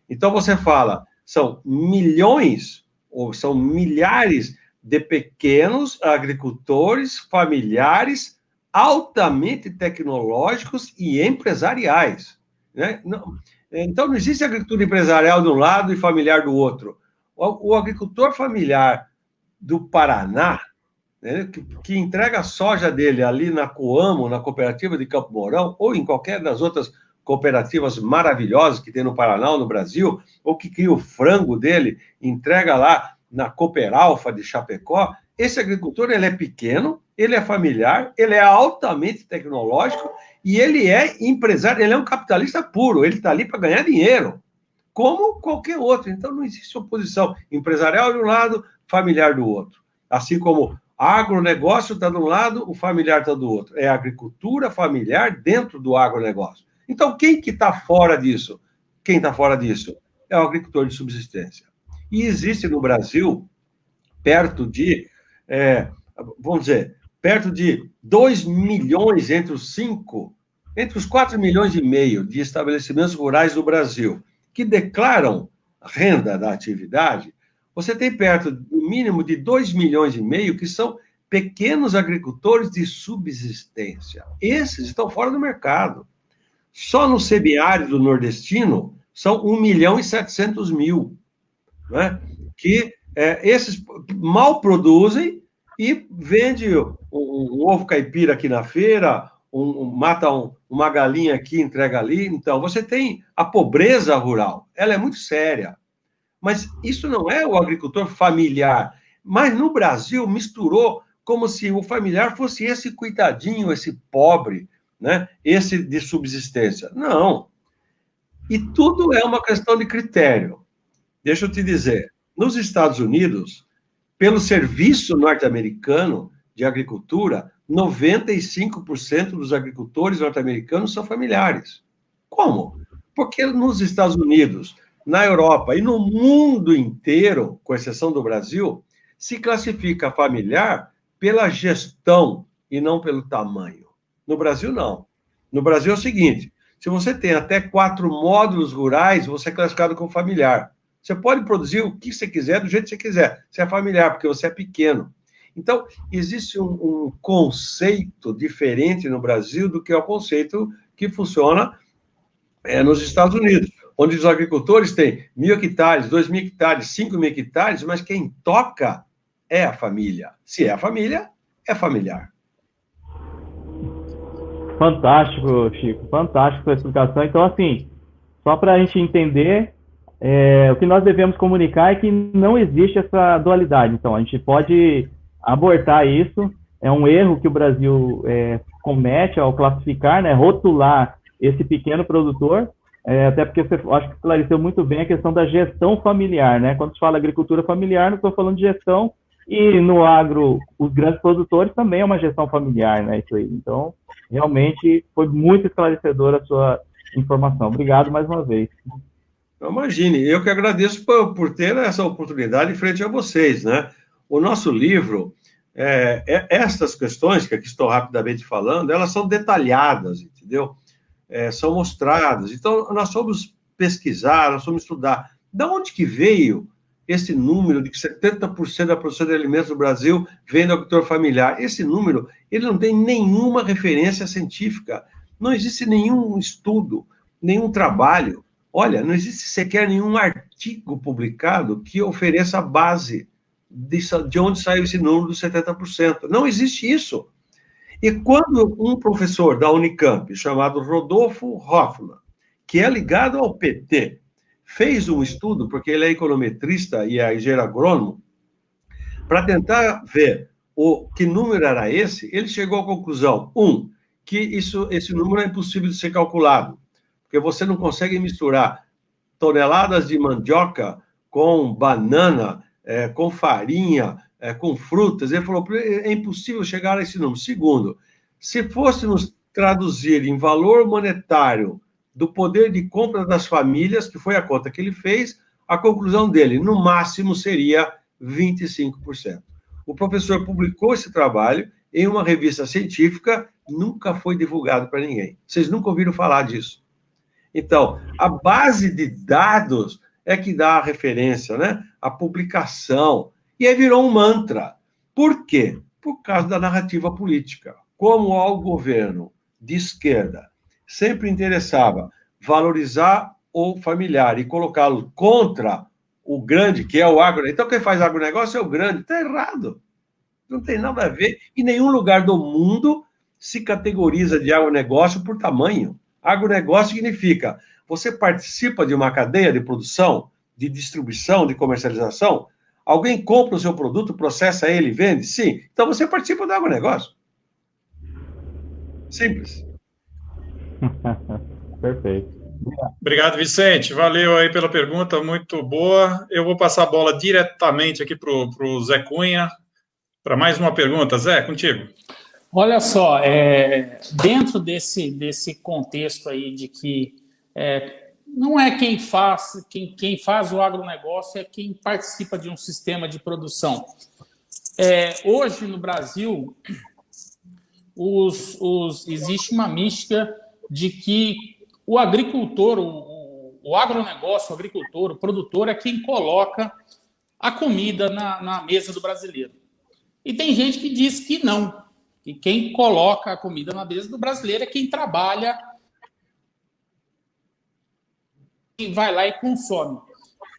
Então, você fala, são milhões ou são milhares de pequenos agricultores familiares altamente tecnológicos e empresariais, né? Então, não existe agricultura empresarial de um lado e familiar do outro. O agricultor familiar do Paraná, né, que entrega a soja dele ali na Coamo, na cooperativa de Campo Mourão, ou em qualquer das outras cooperativas maravilhosas que tem no Paraná ou no Brasil, ou que cria o frango dele, entrega lá na Cooperalfa de Chapecó, esse agricultor ele é pequeno, ele é familiar, ele é altamente tecnológico e ele é empresário, ele é um capitalista puro, ele está ali para ganhar dinheiro, como qualquer outro. Então, não existe oposição empresarial de um lado, familiar do outro. Assim como agronegócio está de um lado, o familiar está do outro. É a agricultura familiar dentro do agronegócio. Então, quem que está fora disso? Quem está fora disso? É o agricultor de subsistência. E existe no Brasil, perto de 2 milhões entre os 4 milhões e meio de estabelecimentos rurais do Brasil, que declaram renda da atividade, você tem perto, no mínimo, de 2 milhões e meio que são pequenos agricultores de subsistência. Esses estão fora do mercado. Só no semiárido nordestino são 1.700.000, né? Que esses mal produzem e vende um ovo caipira aqui na feira, mata uma galinha aqui, entrega ali. Então, você tem a pobreza rural, ela é muito séria. Mas isso não é o agricultor familiar. Mas no Brasil misturou como se o familiar fosse esse coitadinho, esse pobre, né? Esse de subsistência. Não. E tudo é uma questão de critério. Deixa eu te dizer, nos Estados Unidos, pelo Serviço Norte-Americano de Agricultura, 95% dos agricultores norte-americanos são familiares. Como? Porque nos Estados Unidos, na Europa e no mundo inteiro, com exceção do Brasil, se classifica familiar pela gestão e não pelo tamanho. No Brasil, não. No Brasil é o seguinte, se você tem até 4 módulos rurais, você é classificado como familiar. Você pode produzir o que você quiser, do jeito que você quiser. Você é familiar, porque você é pequeno. Então, existe um conceito diferente no Brasil do que é o conceito que funciona nos Estados Unidos, onde os agricultores têm 1.000 hectares, 2.000 hectares, 5.000 hectares, mas quem toca é a família. Se é a família, é familiar. Fantástico, Chico. Fantástico a explicação. Então, assim, só para a gente entender, o que nós devemos comunicar é que não existe essa dualidade. Então, a gente pode abortar isso. É um erro que o Brasil comete ao classificar, né, rotular esse pequeno produtor, até porque você acho que esclareceu muito bem a questão da gestão familiar, né? Quando se fala agricultura familiar, não estou falando de gestão, e no agro, os grandes produtores também é uma gestão familiar, né? Isso aí. Então, realmente foi muito esclarecedora a sua informação. Obrigado mais uma vez. Imagine, eu que agradeço por ter essa oportunidade em frente a vocês, né? O nosso livro, estas questões que aqui estou rapidamente falando, elas são detalhadas, entendeu? São mostradas. Então, nós fomos pesquisar, nós fomos estudar. De onde que veio esse número de que 70% da produção de alimentos no Brasil vem do agricultor familiar? Esse número, ele não tem nenhuma referência científica. Não existe nenhum estudo, nenhum trabalho. Olha, não existe sequer nenhum artigo publicado que ofereça a base de onde saiu esse número dos 70%. Não existe isso. E quando um professor da Unicamp, chamado Rodolfo Hoffmann, que é ligado ao PT, fez um estudo, porque ele é econometrista e é engenheiro agrônomo, para tentar ver que número era esse, ele chegou à conclusão, que esse número é impossível de ser calculado, porque você não consegue misturar toneladas de mandioca com banana, com farinha, com frutas. Ele falou, é impossível chegar a esse número. Segundo, se fôssemos traduzir em valor monetário do poder de compra das famílias, que foi a conta que ele fez, a conclusão dele, no máximo, seria 25%. O professor publicou esse trabalho em uma revista científica, nunca foi divulgado para ninguém. Vocês nunca ouviram falar disso. Então, a base de dados é que dá a referência, né? A publicação. E aí virou um mantra. Por quê? Por causa da narrativa política. Como ao governo de esquerda sempre interessava valorizar o familiar e colocá-lo contra o grande, que é o agro. Então, quem faz agronegócio é o grande. Está errado. Não tem nada a ver. Em nenhum lugar do mundo se categoriza de agronegócio por tamanho. Agronegócio significa você participa de uma cadeia de produção, de distribuição, de comercialização. Alguém compra o seu produto, processa ele, vende? Sim. Então você participa do agronegócio. Simples. Perfeito. Obrigado, Vicente. Valeu aí pela pergunta, muito boa. Eu vou passar a bola diretamente aqui para o Zé Cunha, para mais uma pergunta. Zé, contigo. Olha só, dentro desse contexto aí de que não é quem faz o agronegócio, é quem participa de um sistema de produção. Hoje, no Brasil, existe uma mística de que o agricultor, o agronegócio, o agricultor, o produtor é quem coloca a comida na mesa do brasileiro. E tem gente que diz que não, que quem coloca a comida na mesa do brasileiro é quem trabalha e vai lá e consome.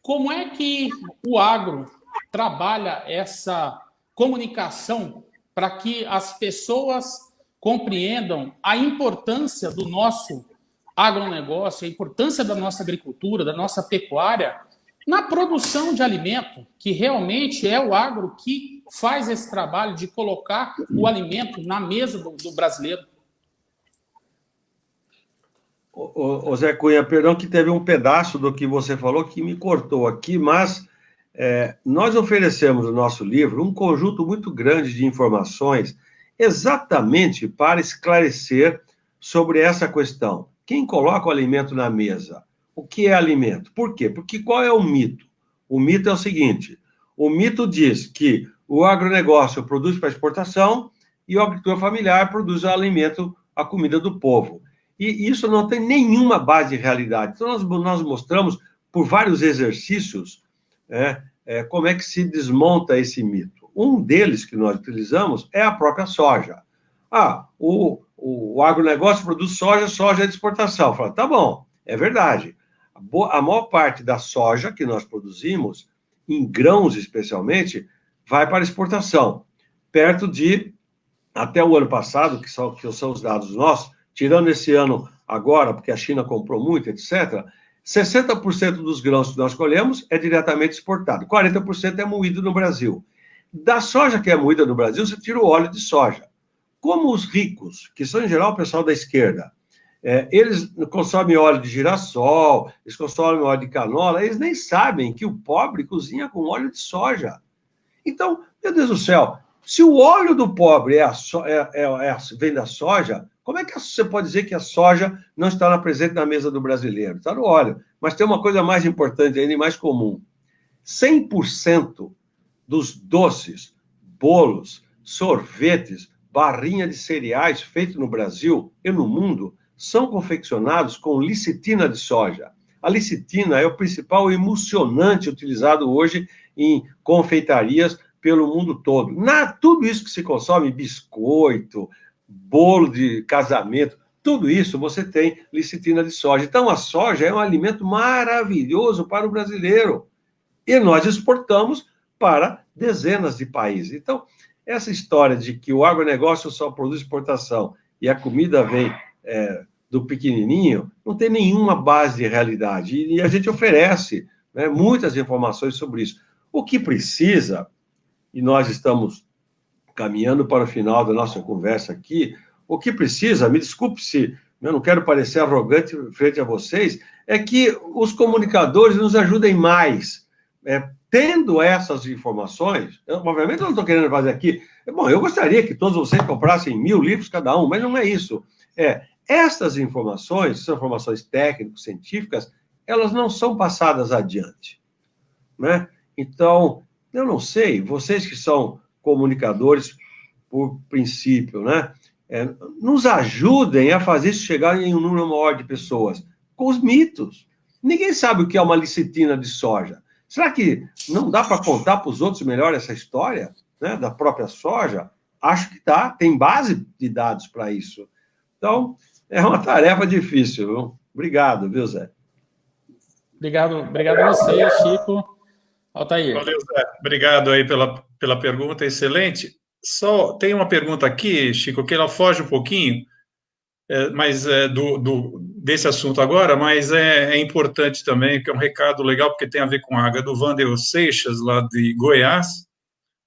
Como é que o agro trabalha essa comunicação para que as pessoas compreendam a importância do nosso agronegócio, a importância da nossa agricultura, da nossa pecuária, na produção de alimento, que realmente é o agro que faz esse trabalho de colocar o alimento na mesa do brasileiro? Ô Zé Cunha, perdão que teve um pedaço do que você falou que me cortou aqui, mas nós oferecemos no nosso livro um conjunto muito grande de informações exatamente para esclarecer sobre essa questão. Quem coloca o alimento na mesa? O que é alimento? Por quê? Porque qual é o mito? O mito é o seguinte, o mito diz que o agronegócio produz para exportação, e a agricultura familiar produz o alimento, a comida do povo. E isso não tem nenhuma base de realidade. Então, nós mostramos, por vários exercícios, como é que se desmonta esse mito. Um deles que nós utilizamos é a própria soja. O agronegócio produz soja, soja é de exportação. Fala, tá bom, é verdade. A maior parte da soja que nós produzimos, em grãos especialmente, vai para exportação. Perto de, até o ano passado, que são os dados nossos, tirando esse ano agora, porque a China comprou muito, etc., 60% dos grãos que nós colhemos é diretamente exportado, 40% é moído no Brasil. Da soja que é moída no Brasil, você tira o óleo de soja. Como os ricos, que são em geral o pessoal da esquerda, eles consomem óleo de girassol, eles consomem óleo de canola, eles nem sabem que o pobre cozinha com óleo de soja. Então, meu Deus do céu, se o óleo do pobre vem da soja, como é que você pode dizer que a soja não está presente na mesa do brasileiro? Está no óleo. Mas tem uma coisa mais importante ainda e mais comum. 100% dos doces, bolos, sorvetes, barrinha de cereais feitos no Brasil e no mundo são confeccionados com lecitina de soja. A lecitina é o principal emulsionante utilizado hoje em confeitarias pelo mundo todo. Tudo isso que se consome, biscoito, bolo de casamento, tudo isso você tem lecitina de soja. Então, a soja é um alimento maravilhoso para o brasileiro. E nós exportamos para dezenas de países. Então, essa história de que o agronegócio só produz exportação e a comida vem do pequenininho, não tem nenhuma base de realidade. E a gente oferece muitas informações sobre isso. O que precisa, e nós estamos caminhando para o final da nossa conversa aqui, o que precisa, me desculpe se eu não quero parecer arrogante frente a vocês, é que os comunicadores nos ajudem mais, tendo essas informações. Obviamente eu não estou querendo fazer aqui, bom, eu gostaria que todos vocês comprassem 1000 livros cada um, mas não é isso. Essas informações, são informações técnicas, científicas, elas não são passadas adiante, né? Então, eu não sei, vocês que são comunicadores por princípio, né? Nos ajudem a fazer isso chegar em um número maior de pessoas, com os mitos. Ninguém sabe o que é uma lecitina de soja. Será que não dá para contar para os outros melhor essa história, né, da própria soja? Acho que dá, tem base de dados para isso. Então, é uma tarefa difícil, viu? Obrigado, viu, Zé? Obrigado a você, Chico. Altair. Valeu, Zé. Obrigado aí pela pergunta, excelente. Só tem uma pergunta aqui, Chico, que ela foge um pouquinho, mas desse assunto agora, mas é importante também, que é um recado legal, porque tem a ver com a água, do Wander Seixas, lá de Goiás,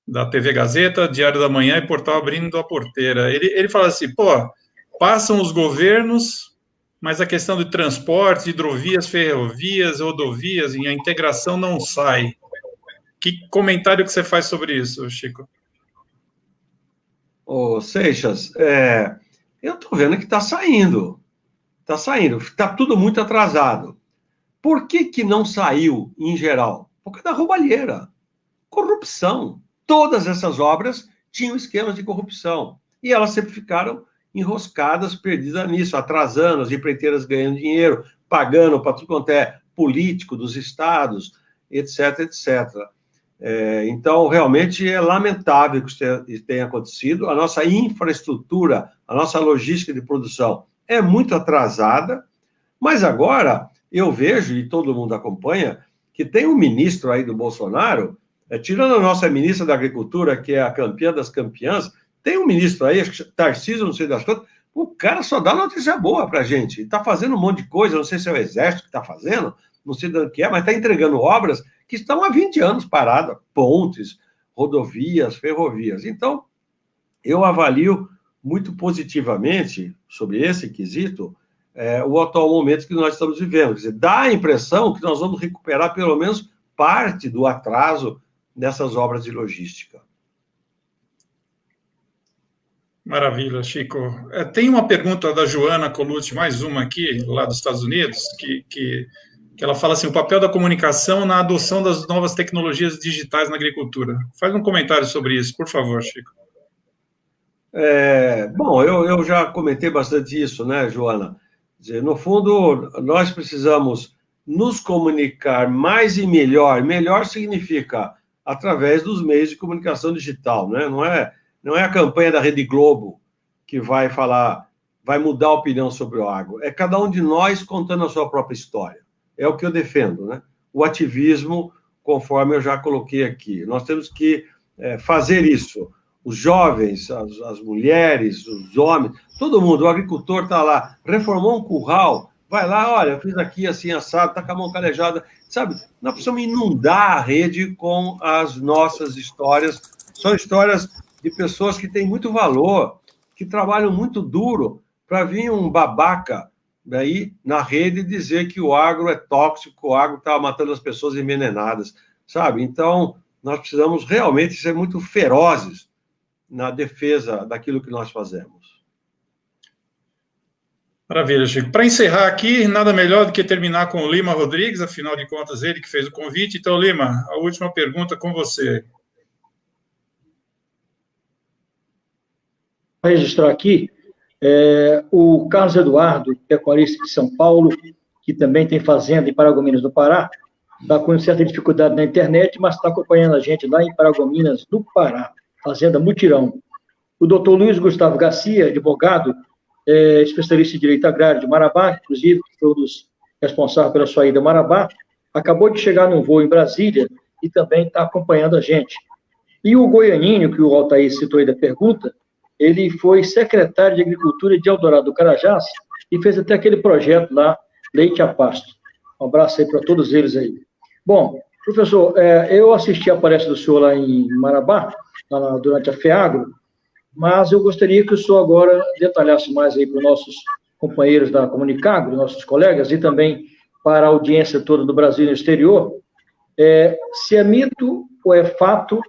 da TV Gazeta, Diário da Manhã e Portal Abrindo a Porteira. Ele fala assim, passam os governos, mas a questão de transporte, hidrovias, ferrovias, rodovias, e a integração não sai. Que comentário que você faz sobre isso, Chico? Seixas, eu estou vendo que está saindo. Está saindo. Está tudo muito atrasado. Por que não saiu, em geral? Por causa da roubalheira. Corrupção. Todas essas obras tinham esquemas de corrupção. E elas sempre ficaram enroscadas, perdidas nisso, atrasando, as empreiteiras ganhando dinheiro, pagando para tudo quanto é político dos estados, etc, etc. Então, realmente é lamentável que isso tenha acontecido. A nossa infraestrutura, a nossa logística de produção é muito atrasada, mas agora eu vejo, e todo mundo acompanha, que tem um ministro aí do Bolsonaro, tirando a nossa ministra da Agricultura, que é a campeã das campeãs, tem um ministro aí, acho que Tarcísio, não sei das quantas, o cara só dá notícia boa para a gente. Está fazendo um monte de coisa, não sei se é o Exército que está fazendo, não sei do que é, mas está entregando obras que estão há 20 anos paradas, pontes, rodovias, ferrovias. Então, eu avalio muito positivamente sobre esse quesito o atual momento que nós estamos vivendo. Quer dizer, dá a impressão que nós vamos recuperar pelo menos parte do atraso dessas obras de logística. Maravilha, Chico. Tem uma pergunta da Joana Colucci, mais uma aqui, lá dos Estados Unidos, que ela fala assim, o papel da comunicação na adoção das novas tecnologias digitais na agricultura. Faz um comentário sobre isso, por favor, Chico. Bom, eu já comentei bastante isso, né, Joana? Quer dizer, no fundo, nós precisamos nos comunicar mais e melhor. Melhor significa através dos meios de comunicação digital, né? Não é a campanha da Rede Globo que vai falar, vai mudar a opinião sobre o agro. É cada um de nós contando a sua própria história. É o que eu defendo, né? O ativismo, conforme eu já coloquei aqui. Nós temos que fazer isso. Os jovens, as mulheres, os homens, todo mundo, o agricultor está lá, reformou um curral, vai lá, olha, eu fiz aqui assim, assado, está com a mão calejada, sabe? Nós precisamos inundar a rede com as nossas histórias, são histórias de pessoas que têm muito valor, que trabalham muito duro, para vir um babaca daí na rede dizer que o agro é tóxico, o agro está matando as pessoas envenenadas, sabe? Então, nós precisamos realmente ser muito ferozes na defesa daquilo que nós fazemos. Maravilha, Chico. Para encerrar aqui, nada melhor do que terminar com o Lima Rodrigues, afinal de contas, ele que fez o convite. Então, Lima, a última pergunta com você. Vou registrar aqui o Carlos Eduardo, pecuarista de São Paulo, que também tem fazenda em Paragominas do Pará, está com certa dificuldade na internet, mas está acompanhando a gente lá em Paragominas do Pará, Fazenda Mutirão. O doutor Luiz Gustavo Garcia, advogado, especialista em direito agrário de Marabá, inclusive, que foi um dos responsáveis pela sua ida a Marabá, acabou de chegar num voo em Brasília e também está acompanhando a gente. E o Goianinho, que o Altair citou aí da pergunta, ele foi secretário de Agricultura de Eldorado do Carajás e fez até aquele projeto lá, Leite a Pasto. Um abraço aí para todos eles aí. Bom, professor, eu assisti a palestra do senhor lá em Marabá, durante a FEAGRO, mas eu gostaria que o senhor agora detalhasse mais aí para os nossos companheiros da Comunicagro, nossos colegas, e também para a audiência toda do Brasil e no exterior, se é mito ou é fato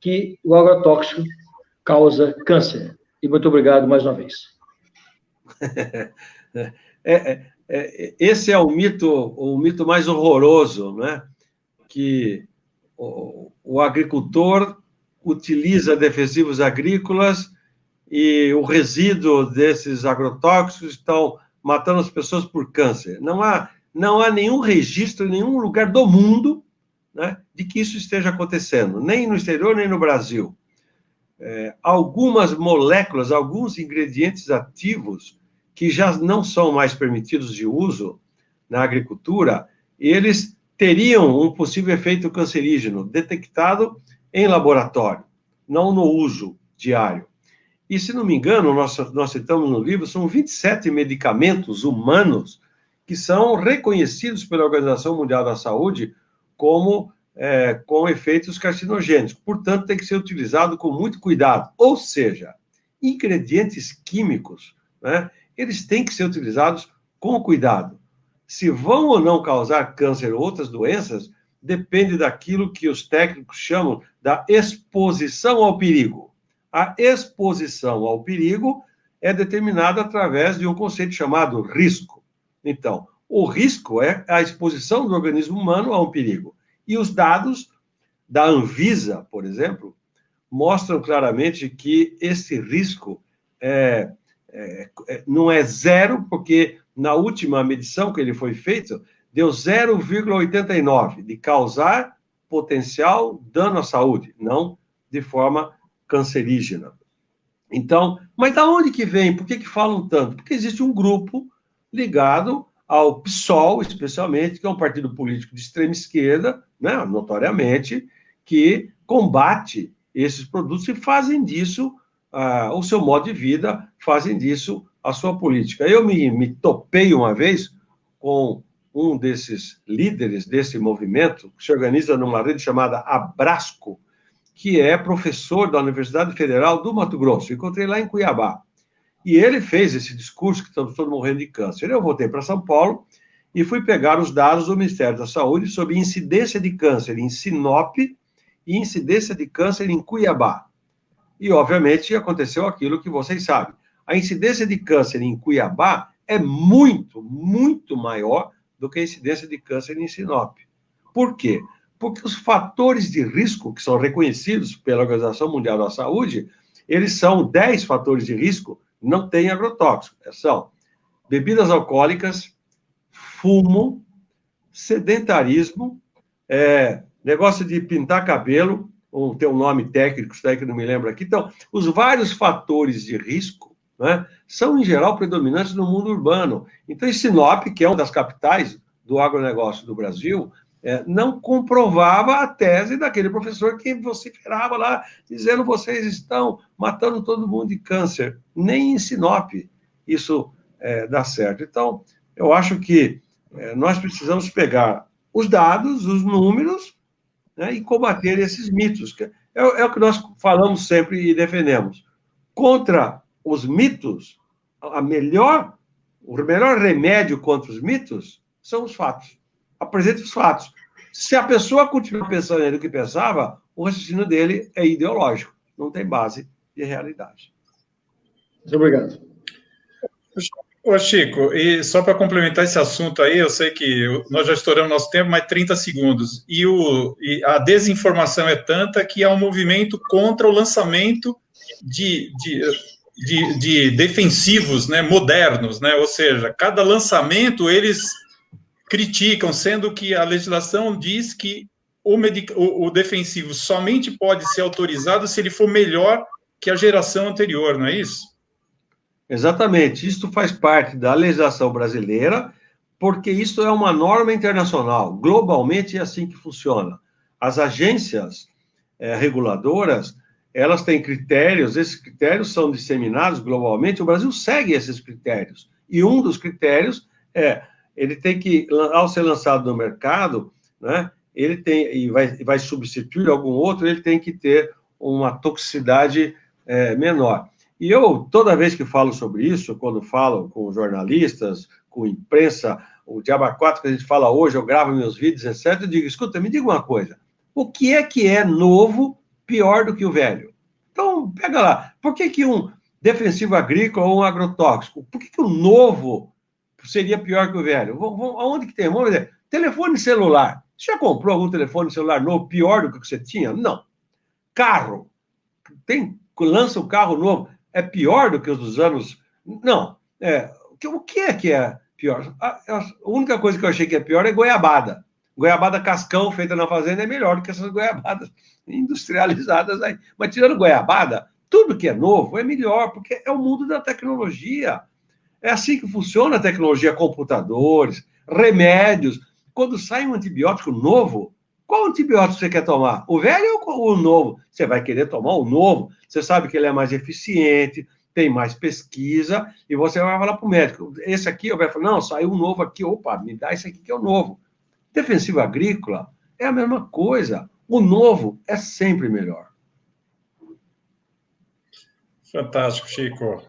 que o agrotóxico causa câncer. E muito obrigado mais uma vez. Esse é o mito mais horroroso, né? Que o agricultor utiliza defensivos agrícolas e o resíduo desses agrotóxicos estão matando as pessoas por câncer. Não há nenhum registro em nenhum lugar do mundo, né, de que isso esteja acontecendo, nem no exterior, nem no Brasil. Algumas moléculas, alguns ingredientes ativos que já não são mais permitidos de uso na agricultura, eles teriam um possível efeito cancerígeno detectado em laboratório, não no uso diário. E, se não me engano, nós citamos no livro, são 27 medicamentos humanos que são reconhecidos pela Organização Mundial da Saúde como com efeitos carcinogênicos. Portanto, tem que ser utilizado com muito cuidado. Ou seja, ingredientes químicos, né, eles têm que ser utilizados com cuidado. Se vão ou não causar câncer ou outras doenças, depende daquilo que os técnicos chamam da exposição ao perigo. A exposição ao perigo é determinada através de um conceito chamado risco. Então, o risco é a exposição do organismo humano a um perigo. E os dados da Anvisa, por exemplo, mostram claramente que esse risco não é zero, porque na última medição que ele foi feito, deu 0,89 de causar potencial dano à saúde, não de forma cancerígena. Então, mas da onde que vem? Por que falam tanto? Porque existe um grupo ligado ao PSOL, especialmente, que é um partido político de extrema esquerda, né, notoriamente, que combate esses produtos e fazem disso o seu modo de vida, fazem disso a sua política. Eu me topei uma vez com um desses líderes desse movimento, que se organiza numa rede chamada Abrasco, que é professor da Universidade Federal do Mato Grosso. Encontrei lá em Cuiabá. E ele fez esse discurso que estamos todos morrendo de câncer. Eu voltei para São Paulo e fui pegar os dados do Ministério da Saúde sobre incidência de câncer em Sinop e incidência de câncer em Cuiabá. E, obviamente, aconteceu aquilo que vocês sabem. A incidência de câncer em Cuiabá é muito, muito maior do que a incidência de câncer em Sinop. Por quê? Porque os fatores de risco que são reconhecidos pela Organização Mundial da Saúde, Eles são 10 fatores de risco, não tem agrotóxico. São bebidas alcoólicas, fumo, sedentarismo, negócio de pintar cabelo, tem um nome técnico, isso daí que eu não me lembro aqui. Então, os vários fatores de risco, né, são, em geral, predominantes no mundo urbano. Então, em Sinop, que é uma das capitais do agronegócio do Brasil, não comprovava a tese daquele professor que vociferava lá, dizendo vocês estão matando todo mundo de câncer. Nem em Sinop isso dá certo. Então, eu acho que nós precisamos pegar os dados, os números, né, e combater esses mitos. É o que nós falamos sempre e defendemos. Contra os mitos, o melhor remédio contra os mitos são os fatos. Apresente os fatos. Se a pessoa continuar pensando no que pensava, o raciocínio dele é ideológico, não tem base de realidade. Muito obrigado. Ô, Chico, e só para complementar esse assunto aí, eu sei que nós já estouramos nosso tempo, mas 30 segundos. E a desinformação é tanta que há um movimento contra o lançamento de defensivos, né, modernos, né? Ou seja, cada lançamento eles criticam, sendo que a legislação diz que o defensivo somente pode ser autorizado se ele for melhor que a geração anterior, não é isso? Exatamente. Isso faz parte da legislação brasileira, porque isso é uma norma internacional. Globalmente é assim que funciona. As agências reguladoras, elas têm critérios, esses critérios são disseminados globalmente, o Brasil segue esses critérios. E um dos critérios ele tem que, ao ser lançado no mercado, né, ele tem, e vai substituir algum outro, ele tem que ter uma toxicidade menor. E eu, toda vez que falo sobre isso, quando falo com jornalistas, com imprensa, o Diaba 4 que a gente fala hoje, eu gravo meus vídeos, etc., eu digo, escuta, me diga uma coisa, o que é novo pior do que o velho? Então, pega lá, por que um defensivo agrícola ou um agrotóxico, por que o novo seria pior que o velho? Aonde que tem? Vamos ver. Telefone celular. Você já comprou algum telefone celular novo pior do que você tinha? Não. Carro. Lança um carro novo. É pior do que os dos anos... Não. O que é pior? A única coisa que eu achei que é pior é goiabada. Goiabada cascão feita na fazenda é melhor do que essas goiabadas industrializadas aí. Mas tirando goiabada, tudo que é novo é melhor, porque é o mundo da tecnologia. É assim que funciona a tecnologia, computadores, remédios. Quando sai um antibiótico novo, qual antibiótico você quer tomar? O velho ou o novo? Você vai querer tomar o novo. Você sabe que ele é mais eficiente, tem mais pesquisa, e você vai falar para o médico, esse aqui, eu vai falar, não, saiu um novo aqui, opa, me dá esse aqui que é o novo. Defensivo agrícola é a mesma coisa. O novo é sempre melhor. Fantástico, Chico.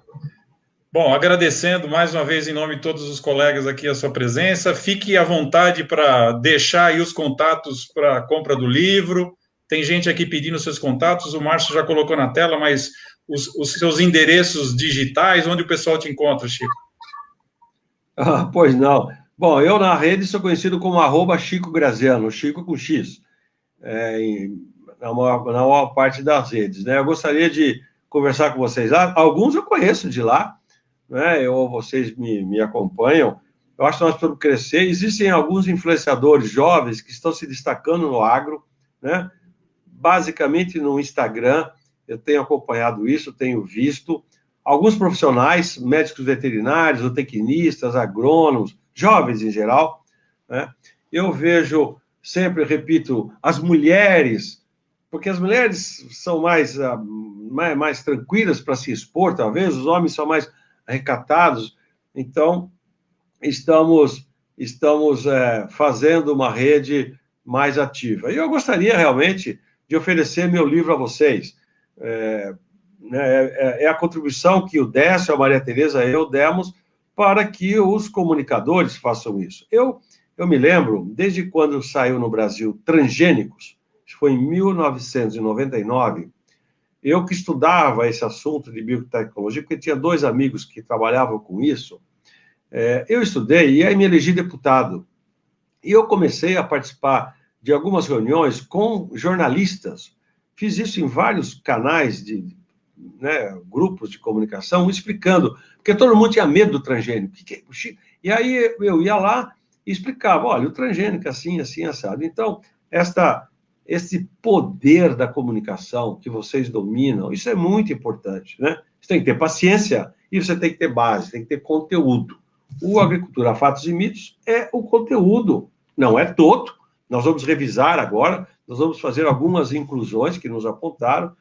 Bom, agradecendo mais uma vez em nome de todos os colegas aqui a sua presença. Fique à vontade para deixar aí os contatos para a compra do livro. Tem gente aqui pedindo seus contatos, o Márcio já colocou na tela, mas os seus endereços digitais, onde o pessoal te encontra, Chico? Pois não. Bom, eu na rede sou conhecido como @Chico Graziano, Chico com X, na maior parte das redes, né? Eu gostaria de conversar com vocês lá. Alguns eu conheço de lá, né? Vocês me acompanham. Eu acho que nós precisamos crescer. Existem alguns influenciadores jovens que estão se destacando no agro, né? Basicamente no Instagram. Eu tenho acompanhado isso, tenho visto. Alguns profissionais, médicos veterinários, zootecnistas, agrônomos, jovens em geral, né? Eu vejo, sempre repito, as mulheres, porque as mulheres são mais tranquilas para se expor, talvez, os homens são mais recatados, então estamos fazendo uma rede mais ativa. E eu gostaria realmente de oferecer meu livro a vocês. É a contribuição que o Décio, a Maria Tereza e eu demos para que os comunicadores façam isso. Eu me lembro, desde quando saiu no Brasil Transgênicos, foi em 1999, eu que estudava esse assunto de biotecnologia, porque tinha 2 amigos que trabalhavam com isso, eu estudei e aí me elegi deputado. E eu comecei a participar de algumas reuniões com jornalistas. Fiz isso em vários canais né, grupos de comunicação explicando, porque todo mundo tinha medo do transgênico. E aí eu ia lá e explicava, olha, o transgênico assim, assim, assado. Então, esse poder da comunicação que vocês dominam, isso é muito importante, né? Você tem que ter paciência e você tem que ter base, tem que ter conteúdo. O Agricultura, Fatos e Mitos é o conteúdo, não é todo. Nós vamos revisar agora, nós vamos fazer algumas inclusões que nos apontaram,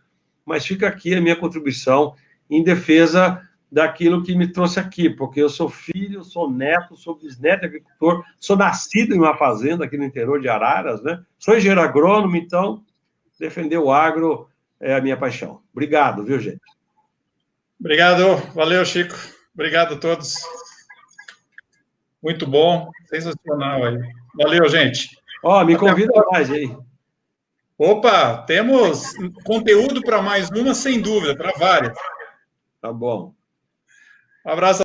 mas fica aqui a minha contribuição em defesa daquilo que me trouxe aqui, porque eu sou filho, sou neto, sou bisneto de agricultor, sou nascido em uma fazenda aqui no interior de Araras, né? Sou engenheiro agrônomo, então defender o agro é a minha paixão. Obrigado, viu, gente? Obrigado, valeu, Chico. Obrigado a todos. Muito bom, sensacional aí. Valeu, gente. Ó, me convida mais aí. Opa, temos conteúdo para mais uma, sem dúvida, para várias. Tá bom. Um abraço.